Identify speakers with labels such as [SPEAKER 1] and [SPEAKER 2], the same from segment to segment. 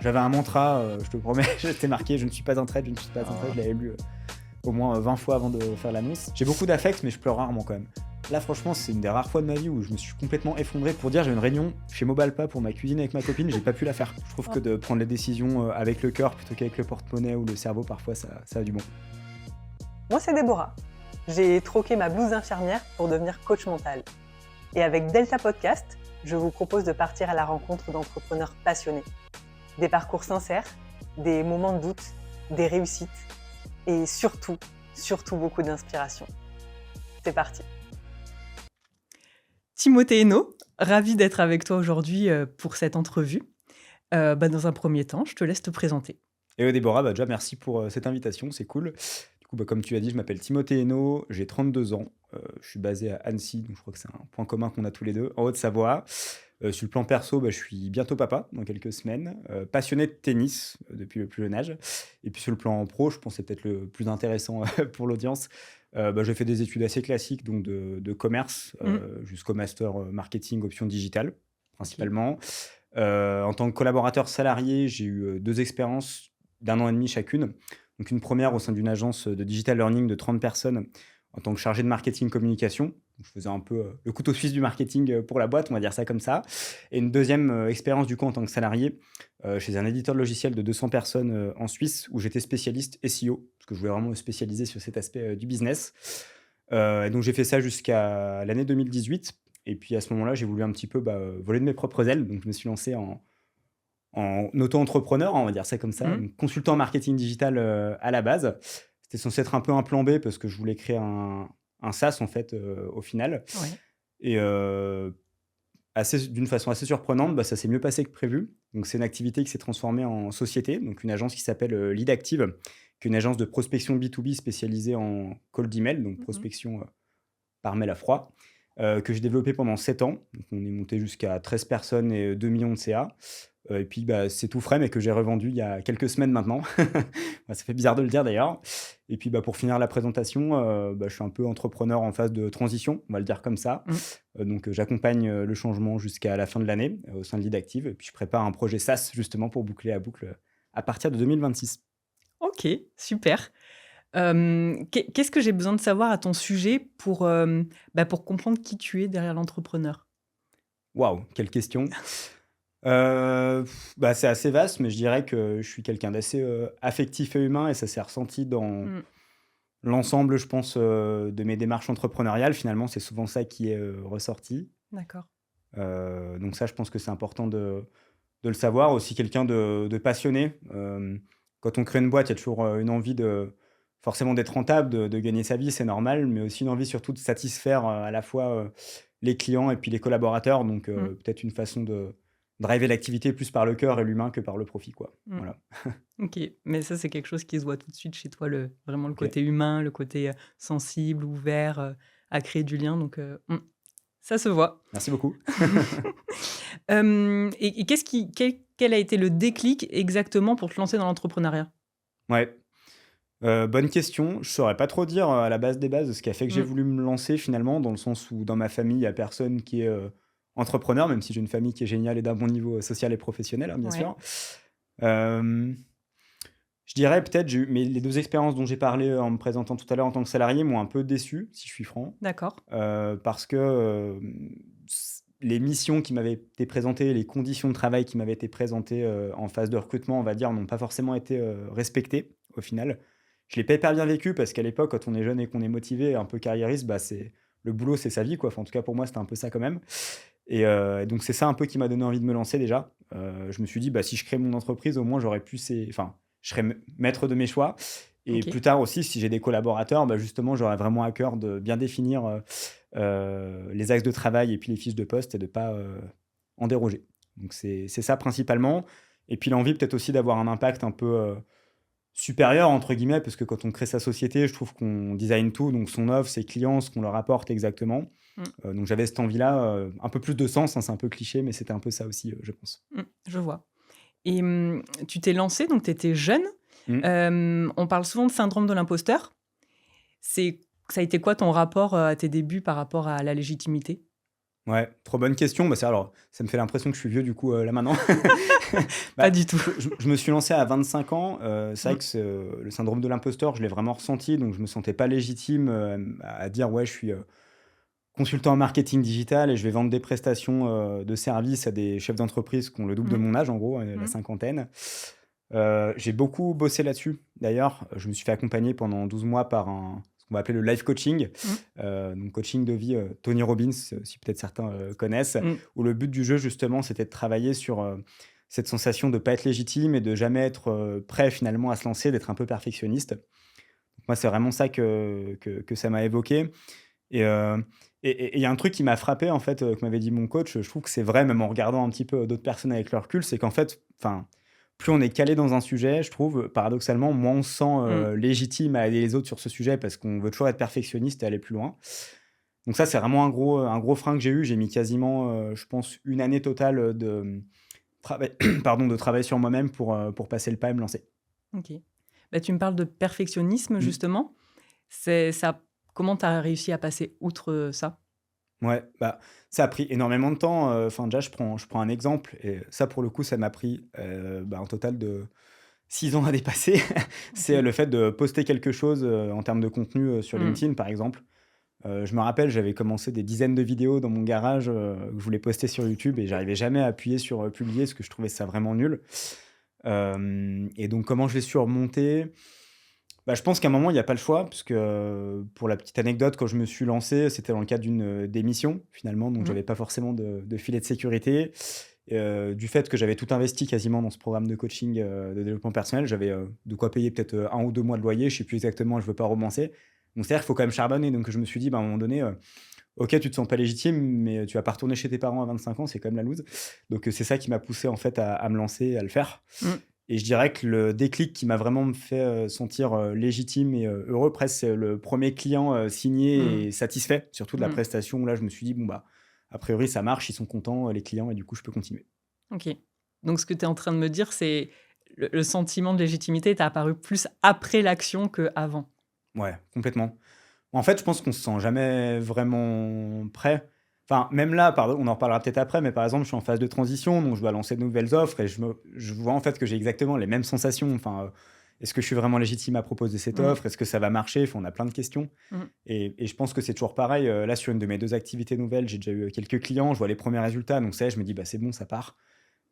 [SPEAKER 1] J'avais un mantra, je te promets, j'étais marqué: «Je ne suis pas un trade, je ne suis pas un trade».
[SPEAKER 2] Oh.
[SPEAKER 1] Je l'avais lu, au moins 20 fois avant de faire l'annonce. J'ai beaucoup d'affect, mais je pleure rarement quand même. Là, franchement, c'est une des rares fois de ma vie où je me suis complètement effondré. Pour dire, j'ai une réunion chez Mobalpa pour ma cuisine avec ma copine, j'ai pas pu la faire. Je trouve que de prendre les décisions avec le cœur plutôt qu'avec le porte-monnaie ou le cerveau, parfois, ça a du bon.
[SPEAKER 2] Moi, c'est Déborah. J'ai troqué ma blouse d'infirmière pour devenir coach mental. Et avec Delta Podcast, je vous propose de partir à la rencontre d'entrepreneurs passionnés. Des parcours sincères, des moments de doute, des réussites et surtout beaucoup d'inspiration. C'est parti. Timothée Hainaut, ravi d'être avec toi aujourd'hui pour cette entrevue. Dans un premier temps, je te laisse te présenter.
[SPEAKER 1] Et Déborah, déjà merci pour cette invitation, c'est cool. Du coup, comme tu as dit, je m'appelle Timothée Hainaut, j'ai 32 ans, je suis basé à Annecy, donc je crois que c'est un point commun qu'on a tous les deux, en Haute-Savoie. Sur le plan perso, je suis bientôt papa, dans quelques semaines, passionné de tennis depuis le plus jeune âge. Et puis sur le plan pro, je pense que c'est peut-être le plus intéressant pour l'audience. J'ai fait des études assez classiques, donc de commerce jusqu'au master marketing option digitale, principalement. En tant que collaborateur salarié, j'ai eu 2 expériences d'1 an et demi chacune. Donc une première au sein d'une agence de digital learning de 30 personnes en tant que chargé de marketing communication. Donc je faisais un peu le couteau suisse du marketing pour la boîte, on va dire ça comme ça. Et une deuxième expérience du coup en tant que salarié chez un éditeur de logiciels de 200 personnes en Suisse où j'étais spécialiste SEO parce que je voulais vraiment me spécialiser sur cet aspect du business. Et donc j'ai fait ça jusqu'à l'année 2018. Et puis à ce moment-là, j'ai voulu un petit peu voler de mes propres ailes. Donc je me suis lancé en auto-entrepreneur, on va dire ça comme ça, donc consultant marketing digital à la base. C'était censé être un peu un plan B parce que je voulais créer un SaaS en fait au final.
[SPEAKER 2] Ouais.
[SPEAKER 1] Et d'une façon assez surprenante, ça s'est mieux passé que prévu. Donc c'est une activité qui s'est transformée en société, donc une agence qui s'appelle Lead Active, qui est une agence de prospection B2B spécialisée en cold email, donc prospection par mail à froid, que j'ai développé pendant 7 ans. Donc on est monté jusqu'à 13 personnes et 2 millions de CA. Et puis, c'est tout frais, mais que j'ai revendu il y a quelques semaines maintenant. Ça fait bizarre de le dire d'ailleurs. Et puis, pour finir la présentation, je suis un peu entrepreneur en phase de transition, on va le dire comme ça. Donc, j'accompagne le changement jusqu'à la fin de l'année au sein de Lead Active. Et puis, je prépare un projet SaaS justement pour boucler la boucle à partir de 2026.
[SPEAKER 2] Ok, super. Qu'est-ce que j'ai besoin de savoir à ton sujet pour comprendre qui tu es derrière l'entrepreneur?
[SPEAKER 1] Waouh, quelle question! C'est assez vaste, mais je dirais que je suis quelqu'un d'assez affectif et humain et ça s'est ressenti dans
[SPEAKER 2] Mmh,
[SPEAKER 1] l'ensemble, je pense, de mes démarches entrepreneuriales. Finalement, c'est souvent ça qui est ressorti.
[SPEAKER 2] d'accord.
[SPEAKER 1] Donc ça, je pense que c'est important de le savoir. Aussi quelqu'un de passionné. Quand on crée une boîte, il y a toujours une envie de forcément d'être rentable, de gagner sa vie, c'est normal, mais aussi une envie surtout de satisfaire à la fois les clients et puis les collaborateurs. Donc
[SPEAKER 2] Mmh,
[SPEAKER 1] peut-être une façon de driver l'activité plus par le cœur et l'humain que par le profit, quoi.
[SPEAKER 2] mmh.
[SPEAKER 1] Voilà.
[SPEAKER 2] OK, mais ça, c'est quelque chose qui se voit tout de suite chez toi, vraiment le
[SPEAKER 1] OK.
[SPEAKER 2] côté humain, le côté, sensible, ouvert, à créer du lien ça se voit.
[SPEAKER 1] Merci beaucoup.
[SPEAKER 2] Et quel a été le déclic exactement pour te lancer dans l'entrepreneuriat?
[SPEAKER 1] Ouais. Bonne question. Je saurais pas trop dire, à la base des bases, ce qui a fait que j'ai
[SPEAKER 2] Mmh,
[SPEAKER 1] voulu me lancer finalement, dans le sens où dans ma famille, il y a personne qui est, entrepreneur, même si j'ai une famille qui est géniale et d'un bon niveau, social et professionnel, hein, bien
[SPEAKER 2] ouais,
[SPEAKER 1] sûr. Hem, je dirais peut-être j'ai eu mais les 2 expériences dont j'ai parlé, en me présentant tout à l'heure en tant que salarié m'ont un peu déçu, si je suis franc.
[SPEAKER 2] d'accord.
[SPEAKER 1] Parce que, les missions qui m'avaient été présentées, les conditions de travail qui m'avaient été présentées, en phase de recrutement, on va dire, n'ont pas forcément été, respectées, au final. Je l'ai pas hyper bien vécu parce qu'à l'époque, quand on est jeune et qu'on est motivé, un peu carriériste, c'est le boulot, c'est sa vie, quoi. Enfin, en tout cas, pour moi, c'était un peu ça quand même. Et donc c'est ça un peu qui m'a donné envie de me lancer déjà. Je me suis dit: «Si je crée mon entreprise, au moins j'aurais pu je serais maître de mes choix». Et
[SPEAKER 2] OK.
[SPEAKER 1] plus tard aussi, si j'ai des collaborateurs, justement, j'aurais vraiment à cœur de bien définir, les axes de travail et puis les fiches de poste et de pas, en déroger. Donc c'est ça principalement. Et puis l'envie peut-être aussi d'avoir un impact un peu, «supérieur» entre guillemets, parce que quand on crée sa société, je trouve qu'on design tout, donc son offre, ses clients, ce qu'on leur apporte exactement.
[SPEAKER 2] Mmh,
[SPEAKER 1] Donc j'avais cette envie-là, un peu plus de sens, hein, c'est un peu cliché, mais c'était un peu ça aussi, je pense.
[SPEAKER 2] je vois. Et tu t'es lancé, donc tu étais jeune.
[SPEAKER 1] Mmh.
[SPEAKER 2] On parle souvent de syndrome de l'imposteur. Ça a été quoi ton rapport, à tes débuts par rapport à la légitimité?
[SPEAKER 1] Ouais, trop bonne question. Alors, ça me fait l'impression que je suis vieux du coup, là maintenant.
[SPEAKER 2] Pas
[SPEAKER 1] Bah,
[SPEAKER 2] du tout.
[SPEAKER 1] je me suis lancé à 25 ans, c'est vrai
[SPEAKER 2] Mmh.
[SPEAKER 1] que le syndrome de l'imposteur, je l'ai vraiment ressenti, donc je me sentais pas légitime, à dire: «Ouais, je suis, consultant en marketing digital et je vais vendre des prestations, de services à des chefs d'entreprise qui ont le double de
[SPEAKER 2] Mmh.
[SPEAKER 1] mon âge», en gros, la
[SPEAKER 2] Mmh.
[SPEAKER 1] cinquantaine. J'ai beaucoup bossé là-dessus. D'ailleurs, je me suis fait accompagner pendant 12 mois par ce qu'on va appeler le life coaching,
[SPEAKER 2] Mmh.
[SPEAKER 1] donc coaching de vie, Tony Robbins, si peut-être certains, connaissent,
[SPEAKER 2] Mmh.
[SPEAKER 1] où le but du jeu justement, c'était de travailler sur, cette sensation de pas être légitime et de jamais être, prêt finalement à se lancer, d'être un peu perfectionniste. Moi, c'est vraiment ça que ça m'a évoqué et il y a un truc qui m'a frappé en fait, que m'avait dit mon coach, je trouve que c'est vrai même en regardant un petit peu d'autres personnes avec le recul, c'est qu'en fait, enfin, plus on est calé dans un sujet, je trouve, paradoxalement, moins on se sent,
[SPEAKER 2] Mmh.
[SPEAKER 1] légitime à aider les autres sur ce sujet parce qu'on veut toujours être perfectionniste et aller plus loin. Donc ça, c'est vraiment un gros frein que j'ai eu. J'ai mis quasiment, je pense, une année totale, de, travail pardon, de travail sur moi-même pour passer le pas et me lancer.
[SPEAKER 2] OK. Bah, tu me parles de perfectionnisme
[SPEAKER 1] Mmh.
[SPEAKER 2] justement. C'est ça comment tu as réussi à passer outre, ça?
[SPEAKER 1] Ouais, bah, ça a pris énormément de temps, enfin déjà je prends un exemple et ça pour le coup ça m'a pris, un total de 6 ans à dépasser. C'est
[SPEAKER 2] OK.
[SPEAKER 1] le fait de poster quelque chose, en termes de contenu, sur
[SPEAKER 2] Mmh.
[SPEAKER 1] LinkedIn par exemple. Je me rappelle, j'avais commencé des dizaines de vidéos dans mon garage, que je voulais poster sur YouTube et j'arrivais jamais à appuyer sur, publier parce que je trouvais ça vraiment nul. Hem Et donc comment je l'ai surmonté? Bah, je pense qu'à un moment, il y a pas le choix puisque, pour la petite anecdote, quand je me suis lancé, c'était dans le cadre d'une, démission finalement, donc
[SPEAKER 2] Mmh.
[SPEAKER 1] j'avais pas forcément de filet de sécurité. Du fait que j'avais tout investi quasiment dans ce programme de coaching, de développement personnel, j'avais, de quoi payer peut-être, 1 ou 2 mois de loyer, je sais plus exactement, je veux pas romancer. Donc c'est-à-dire qu'il faut quand même charbonner, donc je me suis dit, bah, à un moment donné, OK, tu te sens pas légitime, mais tu vas pas retourner chez tes parents à 25 ans, c'est quand même la loose. Donc c'est ça qui m'a poussé en fait à me lancer et à le faire.
[SPEAKER 2] Mmh.
[SPEAKER 1] Et je dirais que le déclic qui m'a vraiment me fait, sentir, légitime et heureux presque, c'est le premier client, signé
[SPEAKER 2] Mmh.
[SPEAKER 1] et satisfait, surtout de la
[SPEAKER 2] Mmh.
[SPEAKER 1] prestation où là je me suis dit: «Bon, bah, a priori ça marche, ils sont contents, les clients et du coup je peux continuer».
[SPEAKER 2] OK. Donc ce que tu es en train de me dire, c'est le sentiment de légitimité t'a apparu plus après l'action qu'avant?
[SPEAKER 1] Ouais, complètement. En fait, je pense qu'on se sent jamais vraiment prêt. Enfin, même là, pardon, on en reparlera peut-être après, mais par exemple, je suis en phase de transition, donc je dois lancer de nouvelles offres et je vois en fait que j'ai exactement les mêmes sensations. Enfin, est-ce que je suis vraiment légitime à proposer cette
[SPEAKER 2] Mmh.
[SPEAKER 1] offre? Est-ce que ça va marcher? Enfin, on a plein de questions
[SPEAKER 2] Mmh.
[SPEAKER 1] et je pense que c'est toujours pareil. Là, sur une de mes 2 activités nouvelles, j'ai déjà eu quelques clients, je vois les premiers résultats, donc ça y est, je me dis: «Bah, c'est bon, ça part».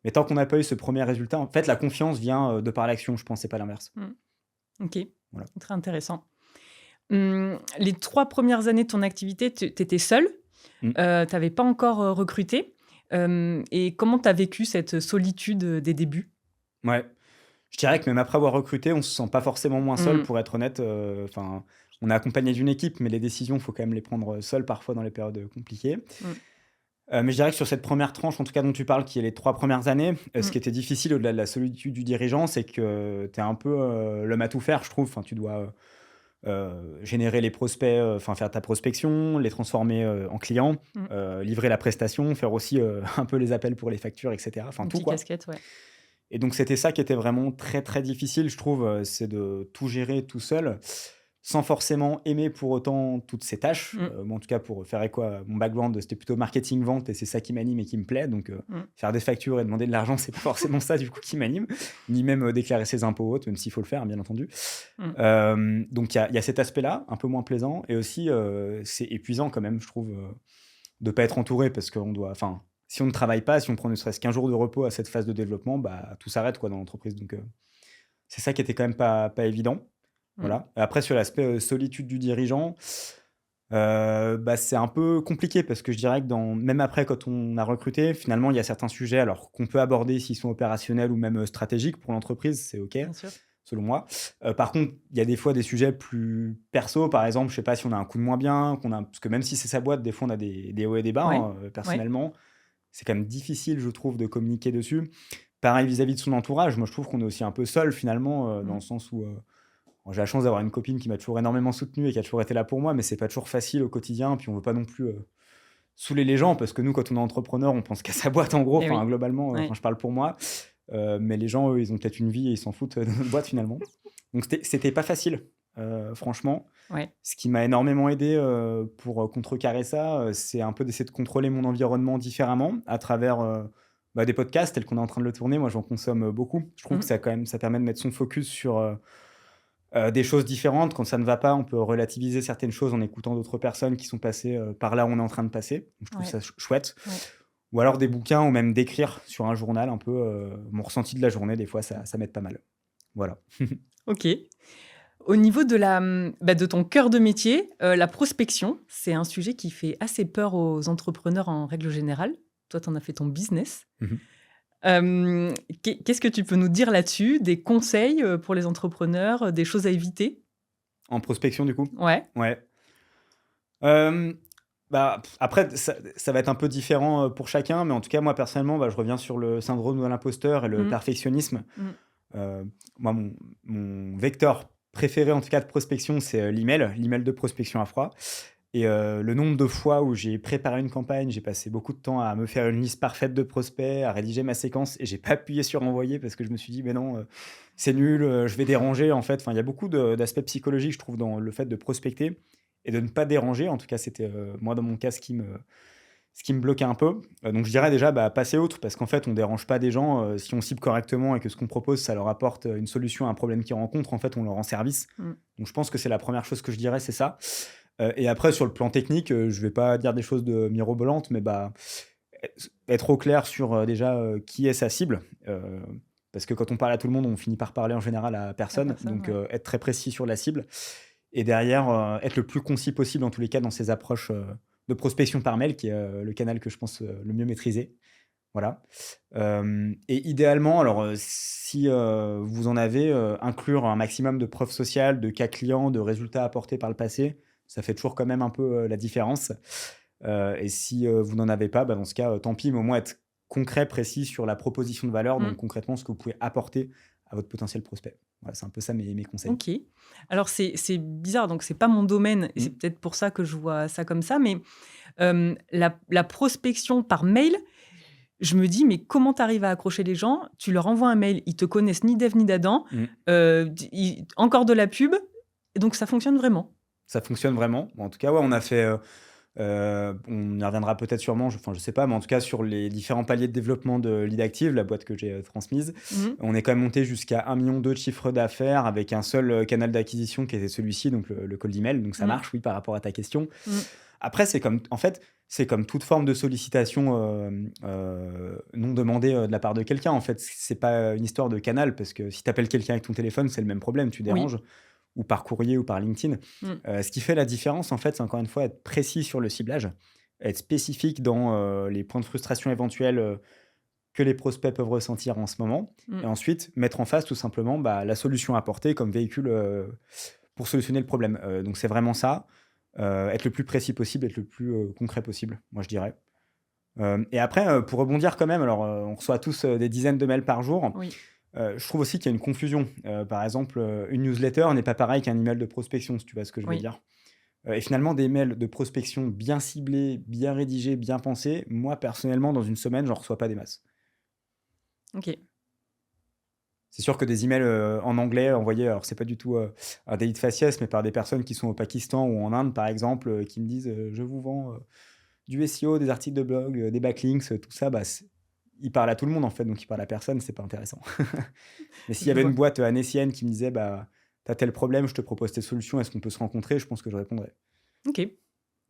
[SPEAKER 1] Mais tant qu'on n'a pas eu ce premier résultat, en fait, la confiance vient, de par l'action, je pense, c'est pas l'inverse.
[SPEAKER 2] Mmh. OK.
[SPEAKER 1] Voilà.
[SPEAKER 2] Très intéressant. Les 3 premières années de ton activité, tu étais seule,
[SPEAKER 1] Mmh.
[SPEAKER 2] tu avais pas encore, recruté. Et comment tu as vécu cette solitude, des débuts?
[SPEAKER 1] Ouais. Je dirais que même après avoir recruté, on se sent pas forcément moins seul
[SPEAKER 2] Mmh.
[SPEAKER 1] pour être honnête, enfin, on est accompagné d'une équipe, mais les décisions, faut quand même les prendre, seul parfois dans les périodes, compliquées.
[SPEAKER 2] Mmh.
[SPEAKER 1] Mais je dirais que sur cette première tranche, en tout cas dont tu parles, qui est les 3 premières années, ce
[SPEAKER 2] Mmh.
[SPEAKER 1] qui était difficile au-delà de la solitude du dirigeant, c'est que tu es un peu, l'homme à tout faire, je trouve. Enfin, tu dois, générer les prospects, enfin faire ta prospection, les transformer, en clients,
[SPEAKER 2] Mmh.
[SPEAKER 1] livrer la prestation, faire aussi, un peu les appels pour les factures et cetera, enfin tout quoi.
[SPEAKER 2] Multicasquette, ouais.
[SPEAKER 1] Et donc c'était ça qui était vraiment très, très difficile, je trouve, c'est de tout gérer tout seul, sans forcément aimer pour autant toutes ces tâches.
[SPEAKER 2] Mmh.
[SPEAKER 1] Moi, en tout cas, pour faire écho à mon background, c'était plutôt marketing, vente et c'est ça qui m'anime et qui me plaît. Donc,
[SPEAKER 2] Mmh.
[SPEAKER 1] faire des factures et demander de l'argent, c'est pas forcément ça, du coup, qui m'anime, ni même, déclarer ses impôts ou autres, même s'il faut le faire, bien entendu.
[SPEAKER 2] Mmh.
[SPEAKER 1] Donc il y a cet aspect-là, un peu moins plaisant et aussi, c'est épuisant quand même, je trouve, de pas être entouré parce qu'on doit enfin, si on ne travaille pas, si on prend ne serait-ce qu'un jour de repos à cette phase de développement, bah, tout s'arrête quoi dans l'entreprise donc c'est ça qui était quand même pas évident,
[SPEAKER 2] Mmh.
[SPEAKER 1] voilà. Et après sur l'aspect, solitude du dirigeant, bah, c'est un peu compliqué parce que je dirais que même après quand on a recruté, finalement, il y a certains sujets alors qu'on peut aborder s'ils sont opérationnels ou même, stratégiques pour l'entreprise, c'est OK,
[SPEAKER 2] Bien sûr.
[SPEAKER 1] selon moi. Par contre, il y a des fois des sujets plus perso, par exemple, je sais pas si on a un coup de moins bien, parce que même si c'est sa boîte, des fois on a des hauts et des bas,
[SPEAKER 2] Ouais.
[SPEAKER 1] hein,
[SPEAKER 2] Ouais.
[SPEAKER 1] personnellement. C'est quand même difficile, je trouve, de communiquer dessus. Pareil vis-à-vis de son entourage, moi je trouve qu'on est aussi un peu seul finalement, dans
[SPEAKER 2] Mmh.
[SPEAKER 1] le sens où, bon, j'ai la chance d'avoir une copine qui m'a toujours énormément soutenu et qui a toujours été là pour moi, mais c'est pas toujours facile au quotidien. Puis on veut pas non plus, saouler les gens parce que nous, quand on est entrepreneur, on pense qu'à sa boîte en gros,
[SPEAKER 2] Et
[SPEAKER 1] enfin
[SPEAKER 2] oui.
[SPEAKER 1] globalement,
[SPEAKER 2] Ouais.
[SPEAKER 1] enfin je parle pour moi. Mais les gens, eux, ils ont peut-être une vie et ils s'en foutent, de notre boîte finalement. Donc c'était pas facile. franchement.
[SPEAKER 3] Ouais.
[SPEAKER 1] Ce qui m'a énormément aidé, pour, contrecarrer ça, c'est un peu d'essayer de contrôler mon environnement différemment à travers, des podcasts tels qu'on est en train de le tourner. Moi, j'en consomme, beaucoup. Je trouve que
[SPEAKER 3] Mmh.
[SPEAKER 1] ça permet de mettre son focus sur, des choses différentes. Quand ça ne va pas, on peut relativiser certaines choses en écoutant d'autres personnes qui sont passées, par là où on est en train de passer. Donc je trouve
[SPEAKER 3] Ouais.
[SPEAKER 1] ça chouette.
[SPEAKER 3] Ouais.
[SPEAKER 1] Ou alors des bouquins ou même d'écrire sur un journal un peu, mon ressenti de la journée. Des fois, ça m'aide pas mal. Voilà.
[SPEAKER 3] OK. Au niveau de de ton cœur de métier, la prospection, c'est un sujet qui fait assez peur aux entrepreneurs en règle générale. Toi, tu en as fait ton business.
[SPEAKER 1] Mmh.
[SPEAKER 3] Qu'est-ce que tu peux nous dire là-dessus? Des conseils, pour les entrepreneurs, des choses à éviter?
[SPEAKER 1] En prospection, du coup?
[SPEAKER 3] Ouais.
[SPEAKER 1] Ouais. Hem, après ça va être un peu différent, pour chacun, mais en tout cas, moi, personnellement, je reviens sur le syndrome de l'imposteur et le
[SPEAKER 3] Mmh.
[SPEAKER 1] perfectionnisme.
[SPEAKER 3] Mmh.
[SPEAKER 1] Moi, mon vecteur préféré, en tout cas, de prospection, c'est, l'email de prospection à froid et le nombre de fois où j'ai préparé une campagne, j'ai passé beaucoup de temps à me faire une liste parfaite de prospects, à rédiger ma séquence et j'ai pas appuyé sur envoyer parce que je me suis dit: «Mais non, c'est nul, je vais déranger», en fait. Enfin, il y a beaucoup d'aspects psychologiques, je trouve, dans le fait de prospecter et de ne pas déranger. En tout cas, c'était, moi, dans mon cas, ce qui me bloquait un peu. Donc je dirais déjà, passer outre parce qu'en fait, on dérange pas des gens, si on cible correctement et que ce qu'on propose, ça leur apporte, une solution à un problème qu'ils rencontrent, en fait, on leur rend service.
[SPEAKER 3] Mmh.
[SPEAKER 1] Donc je pense que c'est la première chose que je dirais, c'est ça. Et après sur le plan technique, je vais pas dire des choses de mirobolantes, mais être au clair sur, déjà, qui est sa cible, parce que quand on parle à tout le monde, on finit par parler en général à
[SPEAKER 3] La
[SPEAKER 1] personne.
[SPEAKER 3] personne,
[SPEAKER 1] Donc
[SPEAKER 3] ouais.
[SPEAKER 1] être très précis sur la cible et derrière, être le plus concis possible dans tous les cas dans ses approches, de prospection par mail qui est, le canal que je pense, le mieux maîtriser. Voilà. Et idéalement, alors, si, vous en avez, inclure un maximum de preuves sociales, de cas clients, de résultats apportés par le passé, ça fait toujours quand même un peu, la différence. Et si, vous n'en avez pas, dans ce cas, tant pis, mais au moins être concret, précis sur la proposition de valeur,
[SPEAKER 3] Mmh.
[SPEAKER 1] donc concrètement ce que vous pouvez apporter à votre potentiel prospect. Voilà, c'est un peu ça mes conseils.
[SPEAKER 3] OK. Alors c'est bizarre, donc c'est pas mon domaine et c'est
[SPEAKER 1] Mmh.
[SPEAKER 3] peut-être pour ça que je vois ça comme ça, mais la prospection par mail, je me dis: «Mais comment tu arrives à accrocher les gens?» Tu leur envoies un mail, ils te connaissent ni d'Ève ni d'Adam,
[SPEAKER 1] Mmh.
[SPEAKER 3] d ils encore de la pub et donc ça fonctionne vraiment?
[SPEAKER 1] Ça fonctionne vraiment. Bon, en tout cas, ouais, on a fait, on y reviendra peut-être sûrement, je sais pas, mais en tout cas sur les différents paliers de développement de Lead Active, la boîte que j'ai, transmise,
[SPEAKER 3] Mmh.
[SPEAKER 1] on est quand même monté jusqu'à 1,2 million de chiffre d'affaires avec un seul, canal d'acquisition qui était celui-ci, donc le cold email, donc ça
[SPEAKER 3] Mmh.
[SPEAKER 1] marche, oui, par rapport à ta question.
[SPEAKER 3] Mmh.
[SPEAKER 1] Après, c'est comme toute forme de sollicitation, non demandée, de la part de quelqu'un, en fait. C'est pas une histoire de canal parce que si tu appelles quelqu'un avec ton téléphone, c'est le même problème, tu
[SPEAKER 3] Oui.
[SPEAKER 1] déranges ou par courrier ou par LinkedIn.
[SPEAKER 3] Mmh.
[SPEAKER 1] Ce qui fait la différence, en fait, c'est encore une fois être précis sur le ciblage, être spécifique dans, les points de frustration éventuels, que les prospects peuvent ressentir en ce moment
[SPEAKER 3] Mmh.
[SPEAKER 1] et ensuite mettre en face tout simplement, la solution apportée comme véhicule, pour solutionner le problème. Donc c'est vraiment ça, être le plus précis possible, être le plus, concret possible, moi je dirais. Et après, pour rebondir quand même, alors, on reçoit tous, des dizaines de mails par jour.
[SPEAKER 3] Oui.
[SPEAKER 1] Je trouve aussi qu'il y a une confusion. Par exemple, une newsletter n'est pas pareil qu'un email de prospection, si tu vois ce que je veux
[SPEAKER 3] Oui.
[SPEAKER 1] dire? Et finalement des mails de prospection bien ciblés, bien rédigés, bien pensés, moi personnellement dans une semaine, j'en reçois pas des masses.
[SPEAKER 3] OK.
[SPEAKER 1] C'est sûr que des emails, en anglais envoyés, alors c'est pas du tout, un délit de faciès, mais par des personnes qui sont au Pakistan ou en Inde par exemple, qui me disent, «Je vous vends, du SEO, des articles de blog, des backlinks», tout ça, ils parlent à tout le monde en fait, donc ils parlent à personne, c'est pas intéressant. Mais s'il y
[SPEAKER 3] Je
[SPEAKER 1] avait une
[SPEAKER 3] vois.
[SPEAKER 1] boîte, annécienne qui me disait: «Tu as tel problème, je te propose telle solution, est-ce qu'on peut se rencontrer?» Je pense que je répondrais.
[SPEAKER 3] OK.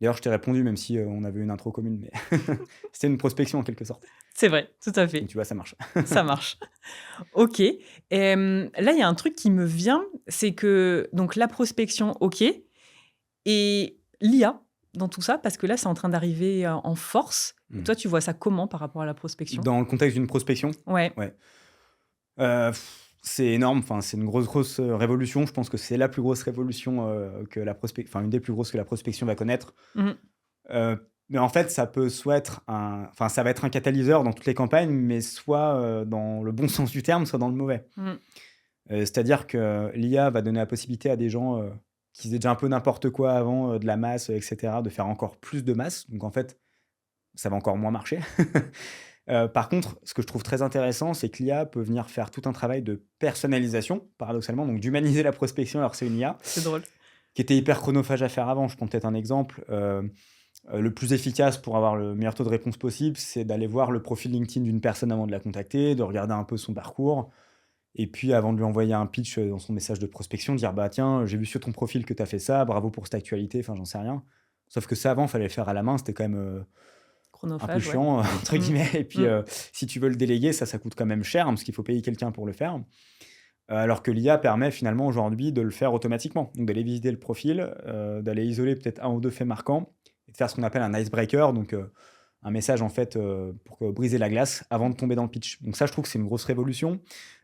[SPEAKER 1] D'ailleurs, je t'ai répondu même si, on avait une intro commune, mais c'était une prospection en quelque sorte.
[SPEAKER 3] C'est vrai, tout à
[SPEAKER 1] Donc
[SPEAKER 3] fait.
[SPEAKER 1] tu vois, ça marche.
[SPEAKER 3] Ça marche. OK. Là, il y a un truc qui me vient, c'est que donc la prospection, OK et l'IA dans tout ça, parce que là, c'est en train d'arriver, en force.
[SPEAKER 1] Mmh.
[SPEAKER 3] Toi, tu vois ça comment par rapport à la prospection?
[SPEAKER 1] Dans le contexte d'une prospection?
[SPEAKER 3] Ouais.
[SPEAKER 1] Ouais. Heu, c'est énorme, enfin, c'est une grosse, révolution. Je pense que c'est la plus grosse révolution, que une des plus grosses que la prospection va connaître.
[SPEAKER 3] Mmh.
[SPEAKER 1] Mais en fait, ça va être un catalyseur dans toutes les campagnes, mais soit, dans le bon sens du terme, soit dans le mauvais.
[SPEAKER 3] Mmh.
[SPEAKER 1] C'est-à-dire que l'IA va donner la possibilité à des gens, qui faisaient déjà un peu n'importe quoi avant, de la masse, et cetera, de faire encore plus de masse. Donc en fait, ça va encore moins marcher. Par contre, ce que je trouve très intéressant, c'est que l'IA peut venir faire tout un travail de personnalisation, paradoxalement, donc d'humaniser la prospection alors que c'est une IA,
[SPEAKER 3] C'est drôle.
[SPEAKER 1] qui était hyper chronophage à faire avant. Je prends peut-être un exemple. Le plus efficace pour avoir le meilleur taux de réponse possible, c'est d'aller voir le profil LinkedIn d'une personne avant de la contacter, de regarder un peu son parcours, et puis avant de lui envoyer un pitch dans son message de prospection, dire bah tiens, j'ai vu sur ton profil que tu as fait ça, bravo pour cette actualité, enfin j'en sais rien. Sauf que ça avant, il fallait le faire à la main, c'était quand même un peu
[SPEAKER 3] Chronophage, ouais.
[SPEAKER 1] chiant, entre
[SPEAKER 3] Mm.
[SPEAKER 1] guillemets. Et puis
[SPEAKER 3] Mm.
[SPEAKER 1] si tu veux le déléguer, ça coûte quand même cher, parce qu'il faut payer quelqu'un pour le faire. Alors que l'IA permet finalement aujourd'hui de le faire automatiquement. Donc d'aller visiter le profil, d'aller isoler peut-être un ou deux faits marquants, et de faire ce qu'on appelle un icebreaker, donc un message en fait pour briser la glace avant de tomber dans le pitch. Donc ça, je trouve que c'est une grosse révolution.